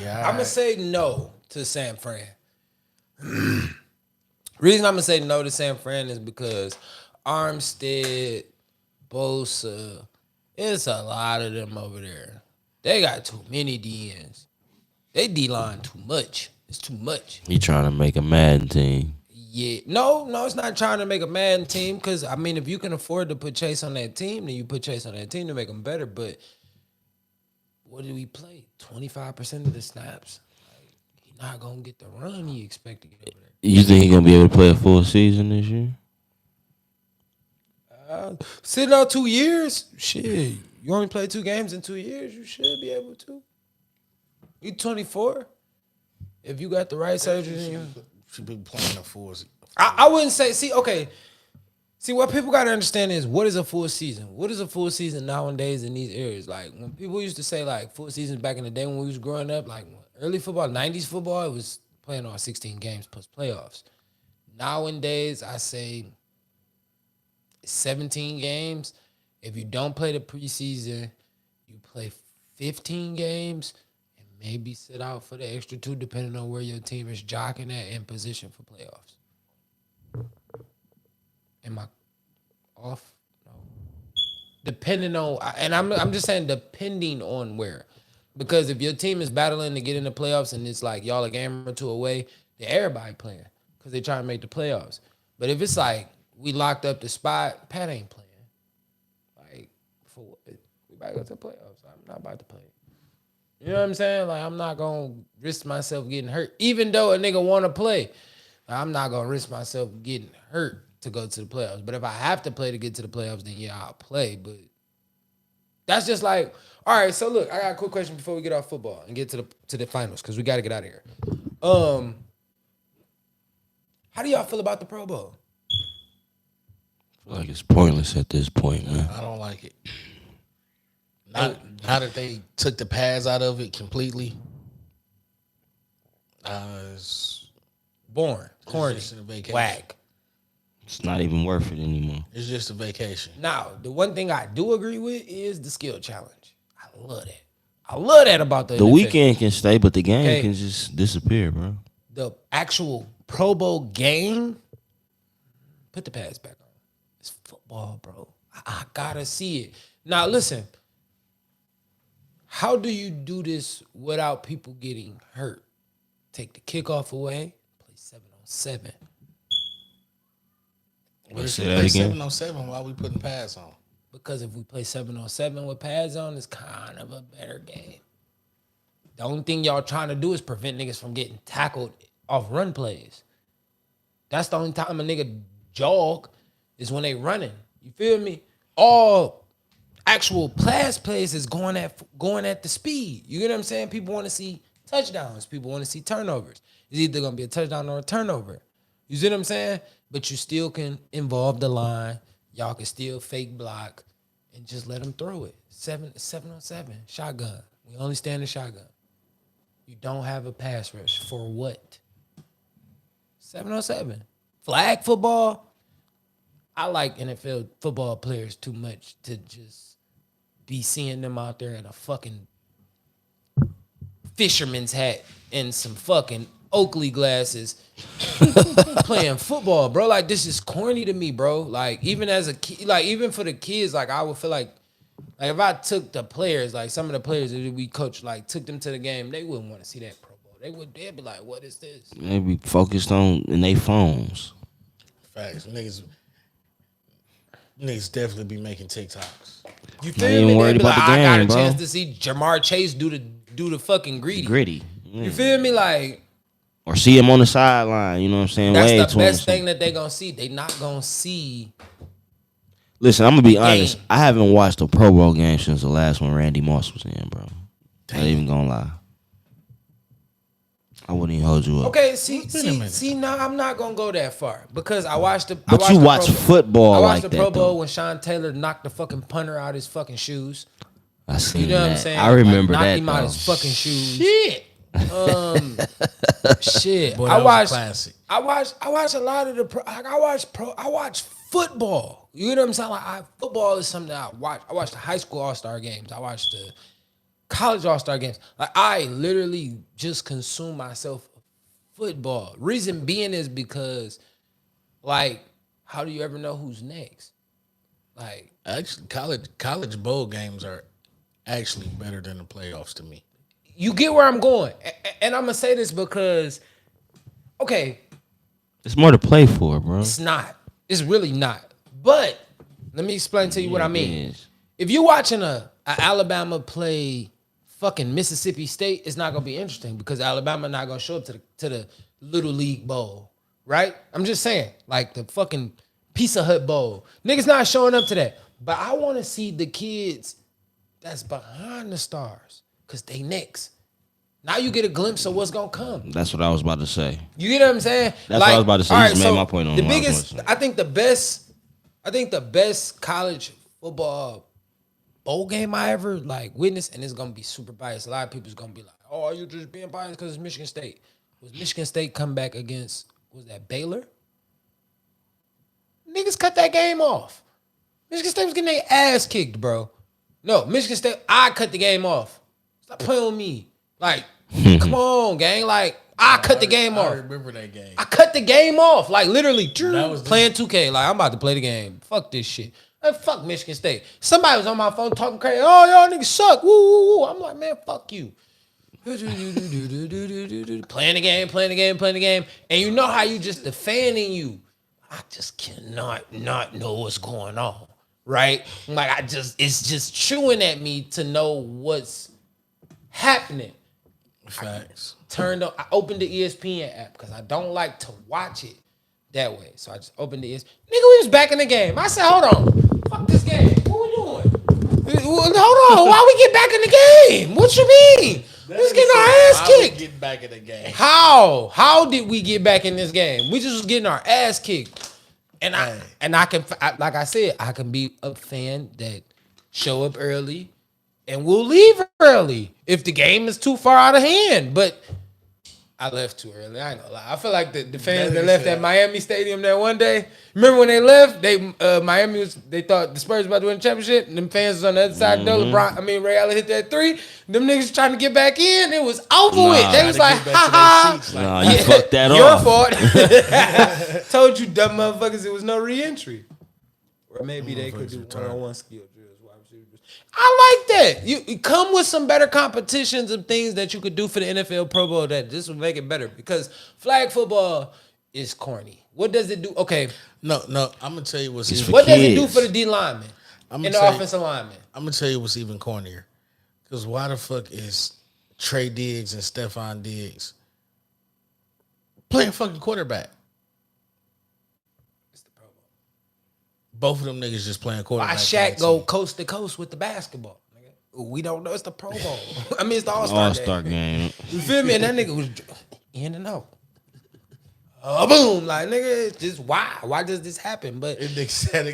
Yeah, I'm going to say no to San Fran. Reason I'm going to say no to San Fran is because Armstead, Bosa, it's a lot of them over there. They got too many DNs. They D-line too much. It's too much. He trying to make a Madden team. Yeah. No, it's not trying to make a Madden team because, I mean, if you can afford to put Chase on that team, then you put Chase on that team to make them better. But what did we play? 25% of the snaps? Like, he not going to get the run he expect to get over there. You think he gonna be able to play a full season this year? Sitting out 2 years? Shit. You only play 2 games in 2 years? You should be able to. You 24? If you got the right surgery in you. should be playing a full. I wouldn't say, see, what people got to understand is what is a full season? What is a full season nowadays in these areas? Like, when people used to say, like, full seasons back in the day when we was growing up, like, early football, 90s football, it was playing all 16 games plus playoffs. Nowadays, I say 17 games. If you don't play the preseason, you play 15 games and maybe sit out for the extra 2, depending on where your team is jockeying at in position for playoffs. Am I off? No. Depending on, and I'm just saying depending on where. Because if your team is battling to get in the playoffs and it's like y'all a game or 2 away, then everybody playing because they trying to make the playoffs. But if it's like we locked up the spot, Pat ain't playing. Like, for what? We about to go to the playoffs. I'm not about to play. You know what I'm saying? Like, I'm not gonna risk myself getting hurt, even though a nigga want to play. I'm not gonna risk myself getting hurt to go to the playoffs. But if I have to play to get to the playoffs, then yeah, I'll play. But that's just like, all right. So look, I got a quick question before we get off football and get to the finals because we got to get out of here. How do y'all feel about the Pro Bowl? I feel like it's pointless at this point, man. I don't like it. Now that they took the pads out of it completely, it's Boring, corny, just a vacation. whack. It's not even worth it anymore. It's just a vacation. Now, the one thing I do agree with is the skill challenge. I love that. I love that about the The NFL. weekend can stay, but the game Okay. can just disappear, bro. The actual Pro Bowl game, put the pads back on. It's football, bro. I gotta see it. Now, listen. How do you do this without people getting hurt? Take the kickoff away, play 7-on-7. What if Say you that play again? 7-on-7 while we putting pads on? Because if we play 7-on-7 with pads on, it's kind of a better game. The only thing y'all trying to do is prevent niggas from getting tackled off run plays. That's the only time a nigga jog is when they running. You feel me? All actual pass plays is going at the speed. You get what I'm saying? People want to see touchdowns. People want to see turnovers. It's either gonna be a touchdown or a turnover. You see what I'm saying? But you still can involve the line. Y'all can still fake block and just let them throw it. 7-on-7 shotgun. We only stand in shotgun. You don't have a pass rush for what? 7-on-7. Flag football. I like NFL football players too much to just be seeing them out there in a fucking fisherman's hat and some fucking Oakley glasses playing football, bro. Like, this is corny to me, bro. Like, even as a kid, like, even for the kids, like, I would feel like if I took the players, like some of the players that we coach, like, took them to the game, they wouldn't want to see that Pro Bowl. They'd be like, what is this? They be focused on in their phones. Facts. Niggas definitely be making TikToks. You Not feel even me? worried They'd be about like, the I got a game, bro. chance to see Jamar Chase do the fucking greedy. Gritty. You feel me? Like, Or see him on the sideline, you know what I'm saying? that's Wave the to him. best thing that they gonna see. They not gonna see. Listen, I'm gonna be honest. Game. I haven't watched a Pro Bowl game since the last one Randy Moss was in, bro. Not even gonna lie. I wouldn't even hold you up. Okay, a minute. see. Now I'm not gonna go that far because I watched the. But you watch football I like watched the that, Pro Bowl though. when Sean Taylor knocked the fucking punter out his fucking shoes. I seen You know what I'm that. saying? I remember like, knocked that, him out though. his fucking shoes. Shit. Shit. Boy, I that was a watched. classic. I watch a lot of the. I watch football. You know what I'm saying? Like, football is something that I watch. I watch the high school All-Star games. I watch the college All-Star games. Like, I literally just consume myself football. Reason being is because, like, how do you ever know who's next? Like, Actually, college bowl games are actually better than the playoffs to me. you get where I'm going. And I'm gonna say this because, okay, It's more to play for, bro. it's not. It's really not. But let me explain to you what I mean. Yes. If you're watching a Alabama play fucking Mississippi State, it's not gonna be interesting because Alabama not gonna show up to the Little League Bowl, right? I'm just saying, like the fucking Pizza Hut Bowl. Niggas not showing up to that. But I want to see the kids that's behind the stars because they next. Now you get a glimpse of what's gonna come. That's what I was about to say. You get what I'm saying? That's what I was about to say. all You just made my point on the what I was biggest. gonna say. I think the best college football bowl game I ever like witnessed, and it's gonna be super biased. A lot of people's gonna be like, "Oh, are you just being biased because it's Michigan State?" Was Michigan State come back against? Was that Baylor? Niggas cut that game off. Michigan State was getting their ass kicked, bro. No, Michigan State. I cut the game off. Stop playing with me. Like, come on, gang. Like, I cut the game I off. remember that game. I cut the game off. Like, literally, was playing 2K. Like, I'm about to play the game. Fuck this shit. Like, fuck Michigan State. Somebody was on my phone talking crazy. Oh, y'all niggas suck. Woo, woo, woo. I'm like, man, fuck you. Playing the game. And you know how you just defending you. I just cannot not know what's going on. Right? Like, it's just chewing at me to know what's happening. Facts. I opened the ESPN app because I don't like to watch it that way. So I just opened the ESPN. Nigga, we was back in the game. I said, hold on. Fuck this game. What we doing? Hold on. Why we get back in the game? What you mean? We was getting our ass kicked. Get back in the game. How? How did we get back in this game? We just was getting our ass kicked. And I can, like I said, I can be a fan that show up early and we'll leave early if the game is too far out of hand. But I left too early. I ain't gonna lie. I feel like the fans that left at Miami Stadium that one day. Remember when they left? They thought the Spurs about to win the championship, and them fans was on the other side. Ray Allen hit that three. Them niggas trying to get back in. It was over with. They was like, ha ha. Nah, you fucked that Your off. fault. Told you dumb motherfuckers it was no re-entry. Or maybe they could do one-on-one skill drills. I like that. You come with some better competitions of things that you could do for the NFL Pro Bowl that this will make it better because flag football is corny. What does it do? Okay. No. I'm gonna tell you what's It's even. What does it do for the D lineman and the tell you- offensive lineman? I'm gonna tell you what's even cornier. Because why the fuck is Trey Diggs and Stephon Diggs playing fucking quarterback? It's the Pro Bowl. Both of them niggas just playing quarterback. Why Shaq go coast to coast with the basketball? Nigga? We don't know. It's the Pro Bowl. I mean, it's the All-Star game. You feel me? And that nigga was in and out. Boom. Like, nigga, it's just why? Why does this happen? But And nigga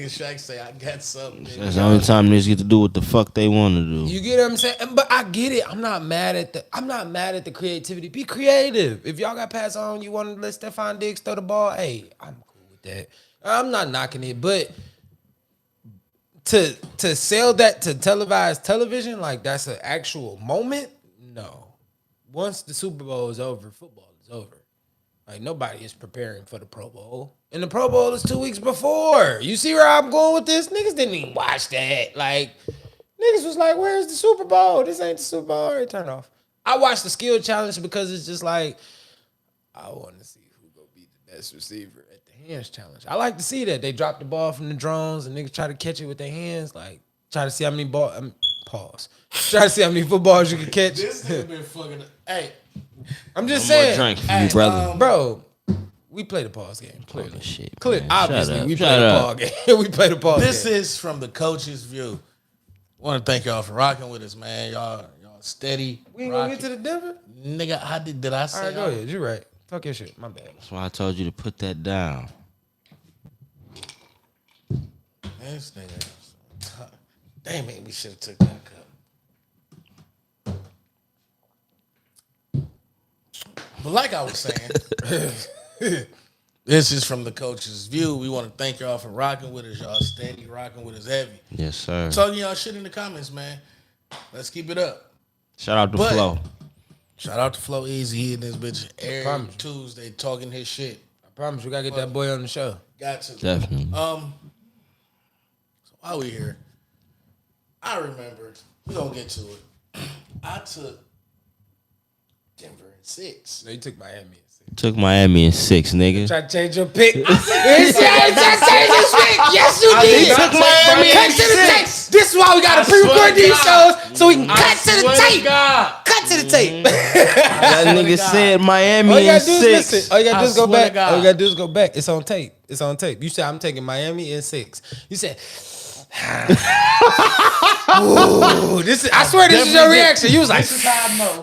Shaq say, I got something. Nigga. That's the only time niggas get to do what the fuck they want to do. you get what I'm saying? But I get it. I'm not mad at the creativity. Be creative. If y'all got pass on, you want to let Stephon Diggs throw the ball, hey, I'm cool with that. I'm not knocking it, but to sell that to televised television, like that's an actual moment, no. Once the Super Bowl is over, football is over. Like, nobody is preparing for the Pro Bowl. And the Pro Bowl is 2 weeks before. You see where I'm going with this? Niggas didn't even watch that. Like, niggas was like, where's the Super Bowl? This ain't the Super Bowl. All right, turn off. I watched the skill challenge because it's just like, I want to see who gonna be the best receiver at the hands challenge. I like to see that. They drop the ball from the drones and niggas try to catch it with their hands. Like, try to see how many pause. Try to see how many footballs you can catch. This nigga been fucking. Hey, I'm just One more saying. drink for you, brother. Bro, we play the pause game. Clearly. Shit, Clear. man. Obviously, Shut up. we Shut play the up. pause game. We play the pause this game. is from the coach's view. Want to thank y'all for rocking with us, man. Y'all steady. We ain't gonna get to the Denver? Nigga, did I say? All right, go ahead. You're right. Talk your shit. My bad. That's why I told you to put that down. This nigga. Damn it, we should have took that cup. But like I was saying, this is from the coach's view. We want to thank y'all for rocking with us. Y'all steady rocking with us heavy. Yes, sir. Talking y'all shit in the comments, man. Let's keep it up. Shout out to But- Flo. Shout out to Flow Easy. He and this bitch every Promise. Tuesday talking his shit. I promise we gotta get that boy on the show. Got to. Definitely. So while we here, I remembered. We gonna get to it. I took Denver in 6. No, you took Miami. Took Miami in 6, nigga. Try to change your pick. Yes, you did. took Miami Cut in to the 6. tape. This is why we gotta pre-record swear to these God. shows so we can cut to the tape. God. Cut to the tape. That nigga God. said Miami All you in gotta do is 6. listen. All you gotta do is go swear to back. God. All you gotta do is go back. It's on tape. It's on tape. You said I'm taking Miami in 6. You said, ooh, this is. I swear this is your reaction. You was like, This is how I know.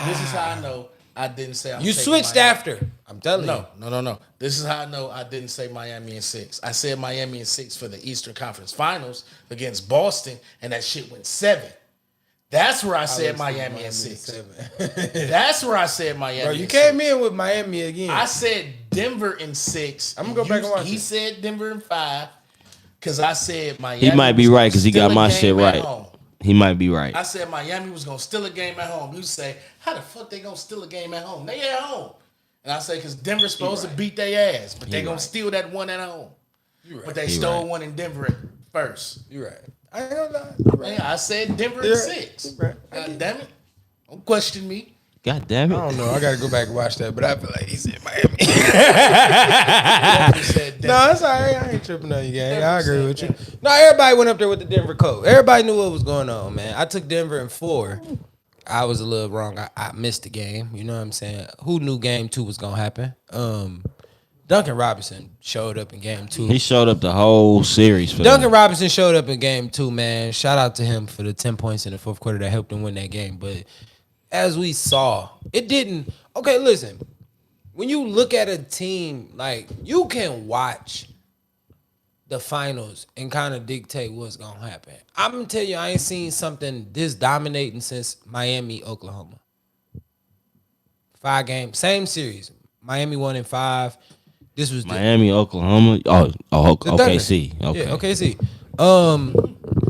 This is how I know I didn't say I'm you taking switched Miami. after. I'm telling you. No. This is how I know I didn't say Miami in 6. I said Miami in 6 for the Eastern Conference Finals against Boston, and that shit went 7. That's where I said Miami in 6. That's where I said Miami. Bro, you in came 6. in with Miami again. I said Denver in 6. I'm gonna go back and watch He it. said Denver in 5 because I said Miami. He might be was right gonna because he steal got a my game shit at right. home. He might be right. I said Miami was gonna steal a game at home. You say, how the fuck they gonna steal a game at home? They at home. And I say, because Denver's supposed to beat their ass, but they gonna steal that one at home. But they stole one in Denver at first. You're right. I ain't gonna lie. You're right. Man, I said Denver in You're 6. You're right. God damn it. Don't question me. God damn it. I don't know. I gotta go back and watch that, but I feel like he said Miami. He said Denver. No, it's all right. I ain't tripping on you, gang. I agree with you. No, everybody went up there with the Denver coat. Everybody knew what was going on, man. I took Denver in 4. I was a little wrong. I missed the game. You know what I'm saying? Who knew game 2 was gonna happen? Duncan Robinson showed up in game 2. He showed up the whole series for Duncan them. Robinson showed up in game 2, man. Shout out to him for the 10 points in the fourth quarter that helped him win that game. But as we saw, it didn't. Okay, listen. When you look at a team, like, you can watch the finals and kind of dictate what's going to happen. I'm going to tell you, I ain't seen something this dominating since Miami, Oklahoma. 5 games, same series. Miami won in 5. This was Miami, Oklahoma. OKC. Okay. Yeah, OKC.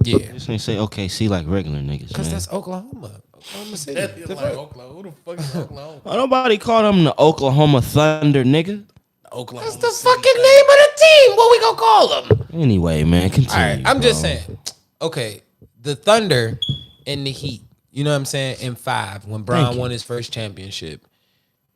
Yeah. Just ain't say OKC like regular niggas, Because man. that's Oklahoma. Oklahoma City. Like Oklahoma. Who the fuck is Oklahoma? Nobody called them the Oklahoma Thunder, nigga. Oklahoma. That's the fucking name of the team. What we gonna call them? Anyway, man, continue. All right, I'm just bro. saying. Okay, the Thunder and the Heat. You know what I'm saying? In 5, when Bron won his first championship,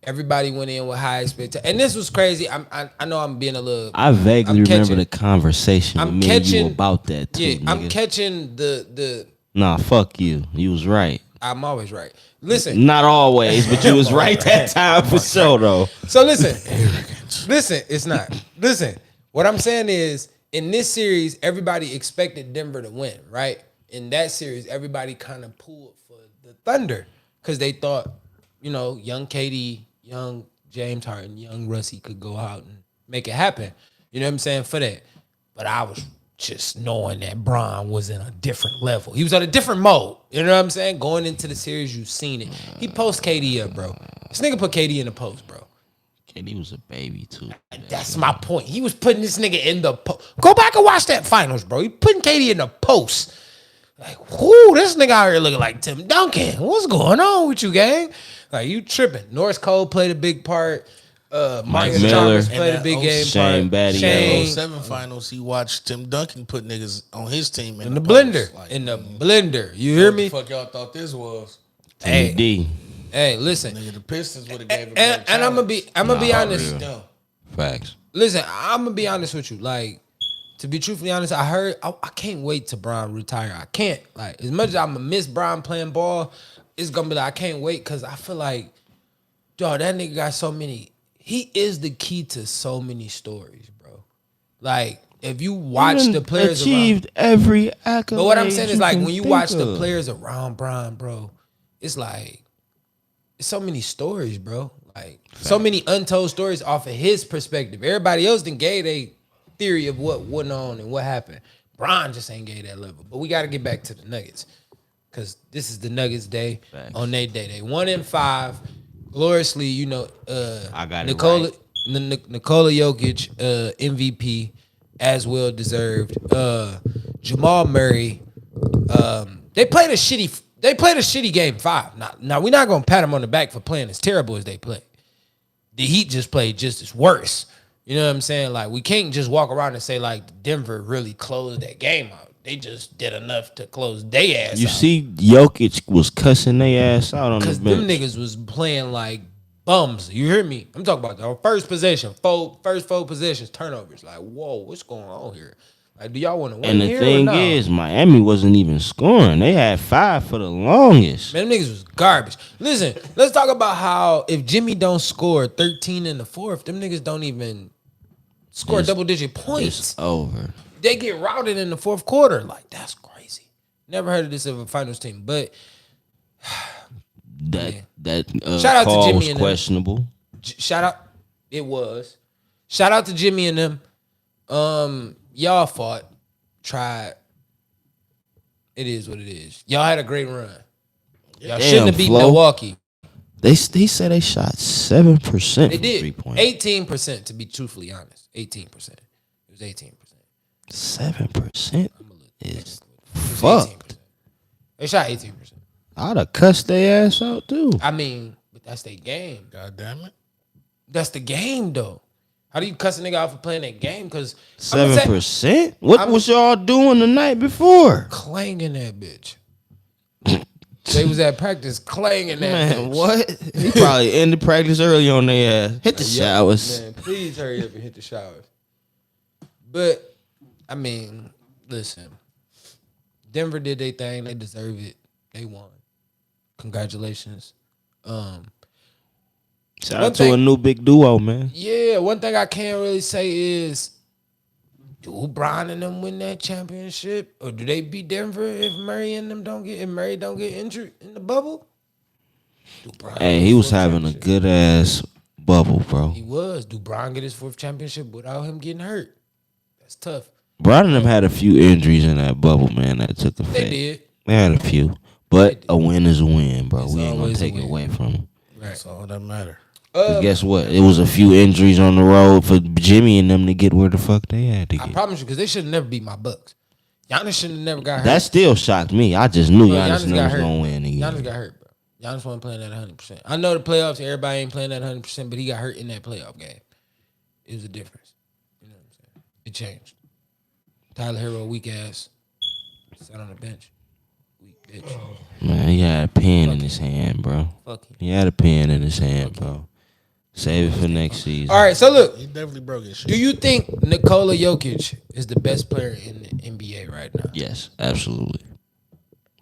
everybody went in with high expectations. And this was crazy. I know I'm being a little. I vaguely I'm remember catching- the conversation with I'm me and you catching- about that too, Yeah, nigga. I'm catching the. Nah, fuck you. You was right. I'm always right. Listen. Not always, but you was right that time for sure, though. So listen, listen, it's not. Listen, what I'm saying is, in this series, everybody expected Denver to win, right? In that series, everybody kind of pulled for the Thunder because they thought, you know, young KD, young James Harden, young Russie could go out and make it happen. You know what I'm saying? For that. But I was just knowing that Bron was in a different level. He was on a different mode. You know what I'm saying? Going into the series, you've seen it. He post KD up, bro. This nigga put KD in the post, bro. KD was a baby too. That's my point. He was putting this nigga in the post. Go back and watch that finals, bro. He putting KD in the post. Like, whoo, this nigga out here looking like Tim Duncan. What's going on with you, gang? Like, you tripping. Norris Cole played a big part. Mike Miller. Chalmers played a And big that game Shane part. Battier. Shane 07 finals, he watched Tim Duncan put niggas on his team in the post. blender. Like, In the blender. You hear what me? the fuck y'all thought this was? Hey. D. Hey, listen. Nigga, the Pistons would have gave it. And I'm gonna be honest. real. Facts. Listen, I'm gonna be honest with you. Like, to be truthfully honest, I can't wait till Bron retire. I can't. Like, as much as I'm gonna miss Bron playing ball, it's gonna be like I can't wait because I feel like, dog, that nigga got so many. He is the key to so many stories, bro. Like, if you watch the players achieved around, every accolade. but what I'm saying is like can when you think watch the of. players around Bron, bro, it's like it's so many stories, bro. Like so many untold stories off of his perspective. Everybody else then gave a theory of what went on and what happened. Bron just ain't gave that level. But we got to get back to the Nuggets because this is the Nuggets day. Facts. On their day. They 1-5, gloriously. You know, I got it Nikola right. Nikola Jokic, MVP, as well deserved. Jamal Murray. They played a shitty game 5. Now we're not gonna pat them on the back for playing as terrible as they play. The Heat just played just as worse. You know what I'm saying? Like, we can't just walk around and say like Denver really closed that game out. They just did enough to close their ass You out. see, Jokic was cussing their ass out on the Because bench. them niggas was playing like bums. You hear me? I'm talking about the first possession, first four possessions, turnovers. Like, whoa, what's going on here? Like, do y'all want to win And the here thing or no? is, Miami wasn't even scoring. They had 5 for the longest. Man, them niggas was garbage. Listen, let's talk about how if Jimmy don't score 13 in the fourth, them niggas don't even score It's- double-digit points. It's over. They get routed in the fourth quarter. Like, that's crazy. Never heard of this of a finals team. But That Shout out to call Jimmy was and them. questionable. shout out, it was. Shout out to Jimmy and them. Y'all fought, tried. It is what it is. Y'all had a great run. Y'all Damn, shouldn't have beat Flo. Milwaukee. He said they shot 7% They from did. 3-point. 18%, to be truthfully honest. 18%. It was 18%. 7% is It was fuck. 18%. They shot 18%. I'd have cussed their ass out too. I mean, but that's their game. God damn it. That's the game, though. How do you cuss a nigga out for playing that game? Because 7%? What I'm- was y'all doing the night before? clanging that bitch. They was at practice clanging that Man, bitch. what? He probably ended practice early on their ass. Hit the showers. Man, please hurry up and hit the showers. But, I mean, listen. Denver did their thing. They deserve it. They won. Congratulations. Shout out to a new big duo, man. Yeah, one thing I can't really say is, do Bron and them win that championship, or do they beat Denver if Murray and them don't get injured in the bubble? Hey, he was having a good ass bubble, bro. He was. Do Bron get his 4th championship without him getting hurt? That's tough. Bron and them had a few injuries in that bubble, man. That took effect. They did. They had a few, but a win is a win, bro. We ain't gonna always a take it win. away from them. That's all that matter. 'Cause guess what? It was a few injuries on the road for Jimmy and them to get where the fuck they had to I get. promise you, because they should have never beat my Bucks. Giannis should have never got hurt. That still shocked me. I just knew Bro, Giannis got was hurt. gonna win again. Giannis got hurt, bro. Giannis wasn't playing at 100%. I know the playoffs, everybody ain't playing at 100%, but he got hurt in that playoff game. It was a difference. You know what I'm saying? It changed. Tyler Hero, weak ass, sat on the bench. Weak bitch. Man, he had a pen in his hand, bro. Fuck him. He had a pen in his hand, bro. Save it for next season. All right, so look, He definitely broke his shit. do you think Nikola Jokic is the best player in the NBA right now? Yes, absolutely.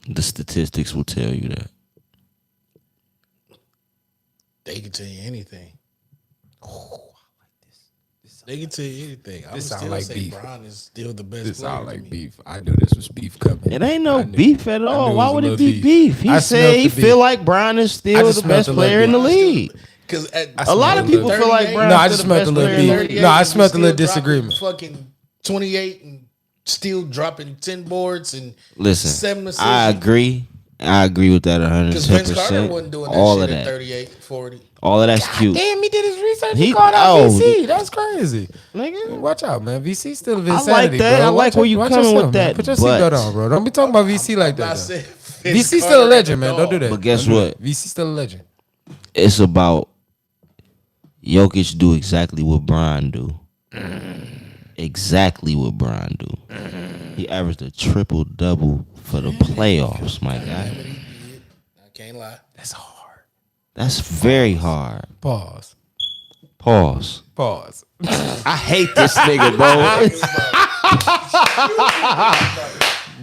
The statistics will tell you that. They can tell you anything. They can tell you anything. I would sound still like say beef. Bron is still the best player to me. beef. I knew this was beef coming. It ain't no I knew- beef at I all. knew it Why was a would it little be beef? He I said smelled he the feel beef. like Bron is I still just the smelled best the little player in the beef. league. Because A lot of people feel like Bron No, I is just the smelled best the little player in the beef. league. No, I smelled a little disagreement. Fucking 28 and still dropping 10 boards and 7 Listen, assists. I agree. I agree with that Because Vince Carter 110%. wasn't doing that All shit of at that. 38, 40. All of that's cute. Damn, he did his research. He- He called out oh, VC. That's crazy. Nigga. Watch out, man. VC still I insanity, like that. bro. I like Watch where out- you watch coming yourself, with man. that, Put your but- seatbelt on, bro. Don't be talking about VC like I that. though. said VC still a legend, man. Don't do that. But guess Don't do what? that. VC still a legend. It's about Jokic do exactly what Bron do. Exactly what Bron do. He averaged a triple-double for the playoffs, my guy. I can't lie. That's hard. That's very hard. Pause. Pause. Pause. I hate this nigga, bro.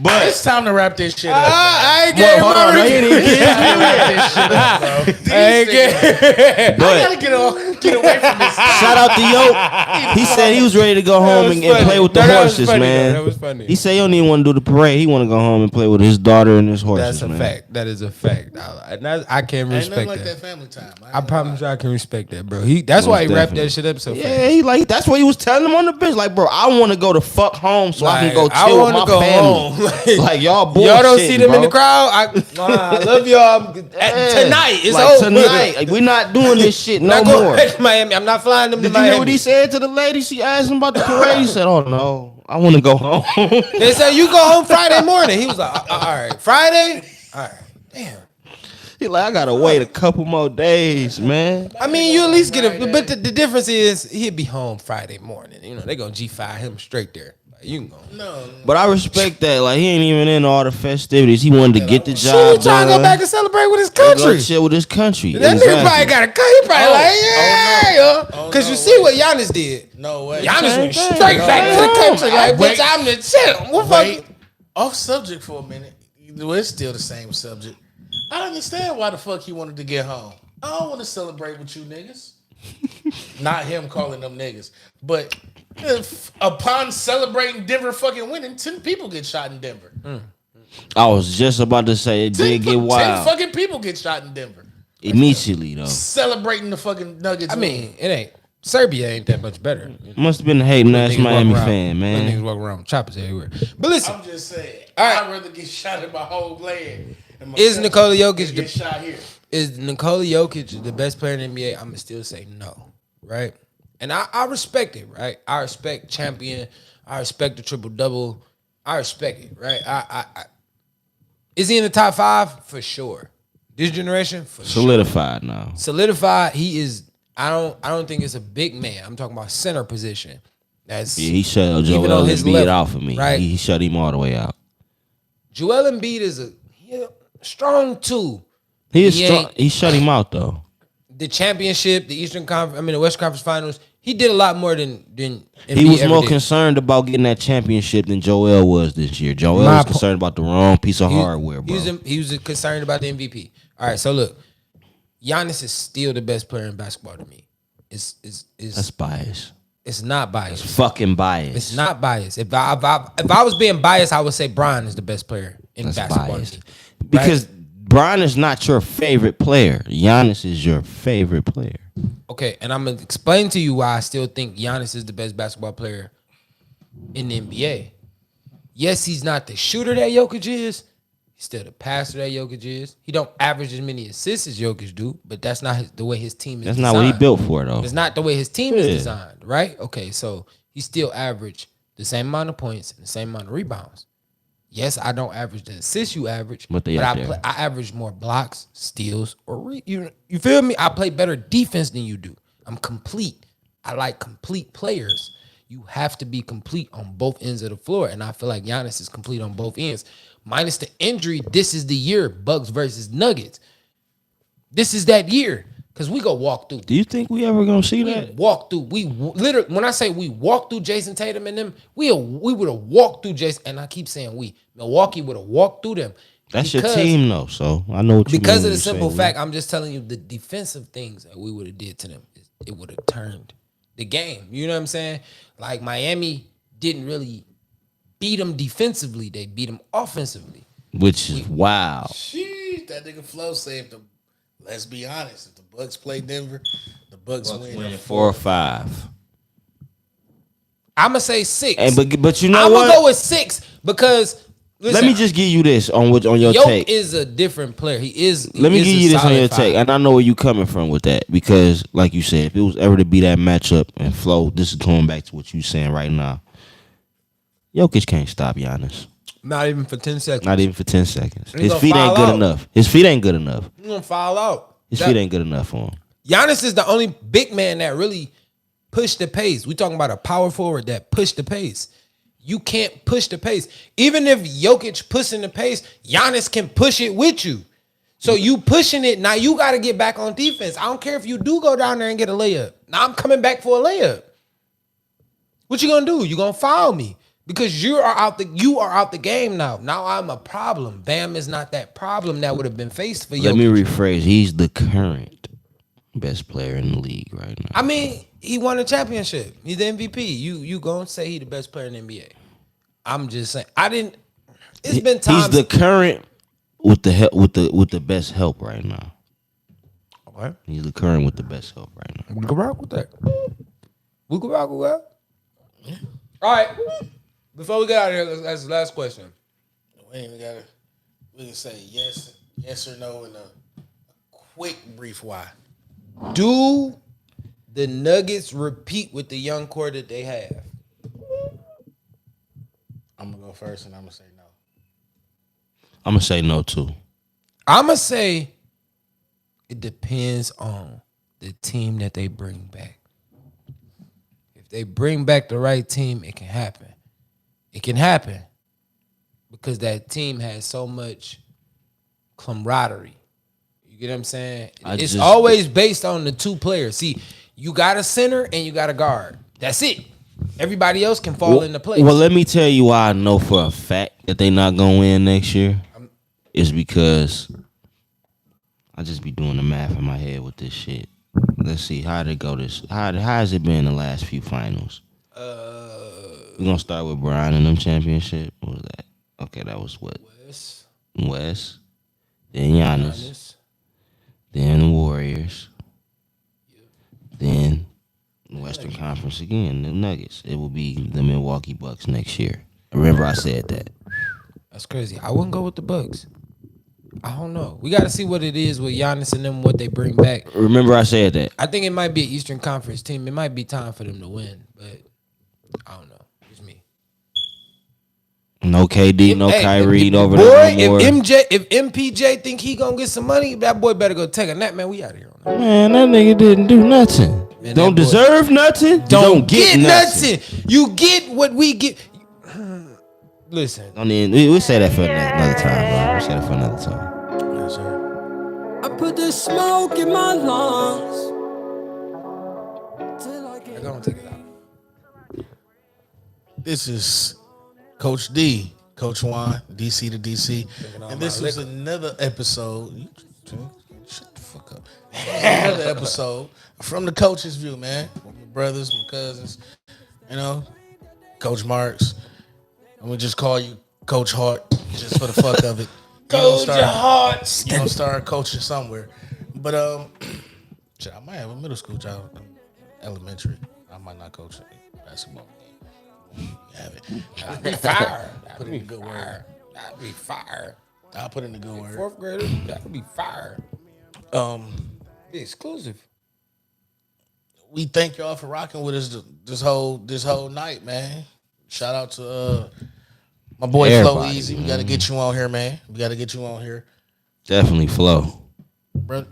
But It's time to wrap this shit up. I ain't Well, getting hold on, I ain't even It's time to wrap this shit up, bro. I ain't getting. I gotta get away from this. shout out to Yoke. He said he was ready to go home and play with the No, that was horses, funny, man. though. That was funny. He said he don't even want to do the parade. He want to go home and play with his daughter and his horses. That's a man. fact. That is a fact. I can Ain't nothing respect like that. that family time. I promise you, I can respect that, bro. That's why he Most wrapped definitely. that shit up so fast. Yeah, he like that's what he was telling him on the bench. Like, bro, I want to go to fuck home so I can go Like, I chill with wanna my go family. home. Like y'all bullshit. Y'all don't see them bro. in the crowd. I love y'all. Yeah. Tonight, it's like over. tonight. Like, we're not doing this shit I'm no not going more. back to Miami. I'm not flying them Did to you Miami. hear what he said to the lady? She asked him about the parade. He said, "Oh no, I want to go home." They said you go home Friday morning. He was like, all right, Friday. All right, damn. He like, I gotta wait a couple more days, man. I mean, you at least get a. But the difference is he'd be home Friday morning. You know, they gonna G5 him straight there. Like, you can go. No, But I respect that. Like, he ain't even in all the festivities. He wanted to get the Shit, job he trying to go done. back and celebrate with his Go country. chill with his country. That nigga probably got a cut. He probably like, yeah, because you see what Giannis did. no way. Giannis went Same thing. straight back to the country. Like, Wait. bitch, I'm the champ. What Wait, fuck? off subject for a minute. Well, it's still the same subject. I don't understand why the fuck he wanted to get home. I don't want to celebrate with you niggas. Not him calling them niggas. But if, upon celebrating Denver fucking winning, 10 people get shot in Denver. I was just about to say it 10 did get 10 wild fucking people get shot in Denver. immediately though. Celebrating the fucking Nuggets. I mean, it ain't. Serbia ain't that much better. Must have been a hating ass Niggas walk Miami around- fan, Niggas man. walk around with choppers everywhere. But listen, I'm just saying. All right. I'd rather get shot in my whole leg. and my Is country Nikola Jokic than the- get shot here? is Nikola Jokic the best player in the NBA? I'm gonna still say no, right? And I respect it, right? I respect champion. I respect the triple double. I respect it, right? I is he in the top 5 for sure? This generation for sure. Solidified now. Solidified. He is. I don't think it's a big man. I'm talking about center position. That's Yeah, he shut Even Joel on his Embiid level, out for me. right? He shut him all the way out. Joel Embiid is a strong 2. He is He strong. ain't- He shut him out though. The championship, the Eastern Conference, the Western Conference Finals, He did a lot more than He Embiid was ever more did. concerned about getting that championship than Joel was this year. Joel My was po- concerned about the wrong piece of He- hardware, bro. He was concerned about the MVP. All right, so look, Giannis is still the best player in basketball to me. That's bias. It's not biased. Fucking bias. It's not biased. If I was being biased, I would say Bron is the best player in That's basketball. biased. To me. Because Bron is not your favorite player. Giannis is your favorite player. Okay, and I'm gonna explain to you why I still think Giannis is the best basketball player in the NBA. Yes, he's not the shooter that Jokic is. He's still the passer that Jokic is. He don't average as many assists as Jokic do, but that's not the way his team is That's designed. not what he built for, though. It's not the way his team is Yeah. designed, right? Okay, so he still average the same amount of points and the same amount of rebounds. Yes, I don't average the assists you average, But they but up there. I average more blocks, steals, or you feel me? I play better defense than you do. I'm complete. I like complete players. You have to be complete on both ends of the floor, and I feel like Giannis is complete on both ends. Minus the injury, this is the year Bucks versus Nuggets. This is that year because we go walk through. Do you think we ever gonna see We that? walk through. Literally, when I say we walk through Jason Tatum and them, we would have walked through Jason. And I keep saying we. Milwaukee would have walked through them. That's your because- team, though. So I know what you Because mean of when the you say simple we. fact, I'm just telling you the defensive things that we would have did to them. It would have turned the game. You know what I'm saying? Like Miami didn't really beat them defensively. They beat them offensively. Which is wow. Sheesh, that nigga Flo saved them. Let's be honest. If the Bucks play Denver, the Bucks win. 4 or 5. I'm gonna say 6. And but you know I'm what? gonna go with 6 because listen, Let me just give you this on your Yoke take. is a different player. He is. Let me he is give a you this on solid your five. take, and I know where you coming from with that because, like you said, if it was ever to be that matchup and Flo, this is going back to what you saying right now. Jokic can't stop Giannis, Not even for 10 seconds. not even for 10 seconds. He His gonna feet ain't foul good out. enough. His feet ain't good enough. He's gonna foul out. His feet ain't good enough for him. Giannis is the only big man that really pushed the pace. We talking about a power forward that pushed the pace. You can't push the pace. Even if Jokic pushing the pace, Giannis can push it with you. So you pushing it, now you got to get back on defense. I don't care if you do go down there and get a layup. Now I'm coming back for a layup. What you gonna do? You gonna foul me because you are out the game now. Now I'm a problem. Bam is not that problem that would have been faced for Let Jokic. me rephrase. He's the current best player in the league right now. I mean, he won a championship. He's the MVP. You gonna say he the best player in the NBA? I'm just saying. It's been times. He's the current with the help with the best help right now. Okay. He's the current with the best help right now. We can rock with that. We can rock with that. All right. Before we get out of here, let's ask the last question. We ain't even gotta. We can say yes or no in a quick, brief why. Do the Nuggets repeat with the young core that they have? I'm gonna go first, and I'm gonna say no. I'm gonna say no too. I'm gonna say it depends on the team that they bring back. If they bring back the right team, it can happen. It can happen because that team has so much camaraderie. You get what I'm saying? It's always based on the two players. See, you got a center and you got a guard. That's it. Everybody else can fall into place. Well, let me tell you why I know for a fact that they not gonna win next year. Is because I just be doing the math in my head with this shit. Let's see how did it go. How has it been the last few finals? We're gonna start with Brian and them championship. What was that? Okay, that was what? West. Then Giannis. Then the Warriors. Then Western Conference again, the Nuggets. It will be the Milwaukee Bucks next year. Remember I said that. That's crazy. I wouldn't go with the Bucks. I don't know. We got to see what it is with Giannis and them, what they bring back. Remember I said that. I think it might be an Eastern Conference team. It might be time for them to win, but I don't know. It's me. No KD, no Hey, Kyrie if- over boy, there no more. if MPJ think he gonna get some money, that boy better go take a nap, man. We out of here. On that. Man, that nigga didn't do nothing. Man, Don't that boy- deserve nothing. Don't get nothing. You get what we get. Listen. I mean, we say that for another time, bro. We say that for another time. Yes, sir. I put the smoke in my lungs till I Go on, take it out. This is Coach D, Coach Juan, DC to DC. And this was another episode. Shut the fuck up. Another episode from the coach's view, man. My brothers, my cousins, you know, Coach Marks. I'm going to just call you Coach Hart just for the fuck of it. Coach Hart. You gonna start coaching somewhere. But shit, I might have a middle school job, elementary. I might not coach a basketball game. Have it. I'd be fired. Put in a good word. I'd be fired. I'll put in a good word. Fourth grader, that would be fired. Be exclusive. We thank y'all for rocking with us this whole night, man. Shout out to my boy Flo Easy. We gotta get you on here, man. We gotta get you on here. Definitely Flo. Bro.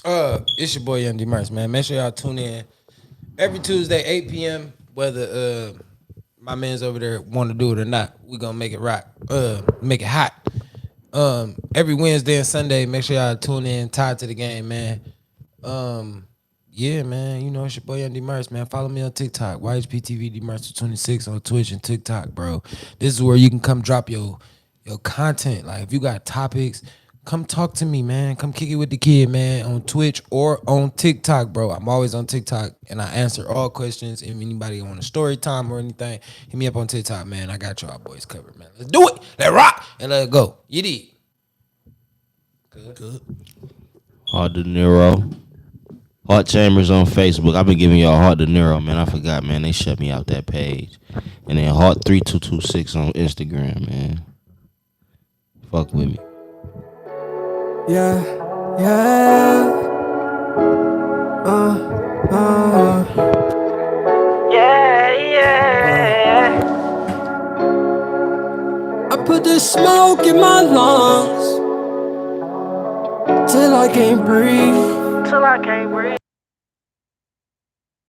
It's your boy Young D Merce, man. Make sure y'all tune in every Tuesday, 8 p.m. Whether my man's over there want to do it or not, we gonna make it rock. Make it hot. Every Wednesday and Sunday, make sure y'all tune in, tied to the game, man. Yeah, man. You know it's your boy Young D Merce, man. Follow me on TikTok, YHPTV D Merce 26 on Twitch and TikTok, bro. This is where you can come drop your content. Like if you got topics, come talk to me, man. Come kick it with the kid, man, on Twitch or on TikTok, bro. I'm always on TikTok, and I answer all questions. If anybody want a story time or anything, hit me up on TikTok, man. I got y'all boys covered, man. Let's do it. Let's rock, and let's go. You did. Good. Hart De Niro. Hart Chambers on Facebook. I've been giving y'all Hart De Niro, man. I forgot, man. They shut me out that page. And then Hart3226 on Instagram, man. Fuck with me. Yeah. Yeah. I put the smoke in my lungs till I can't breathe. Till I can't breathe.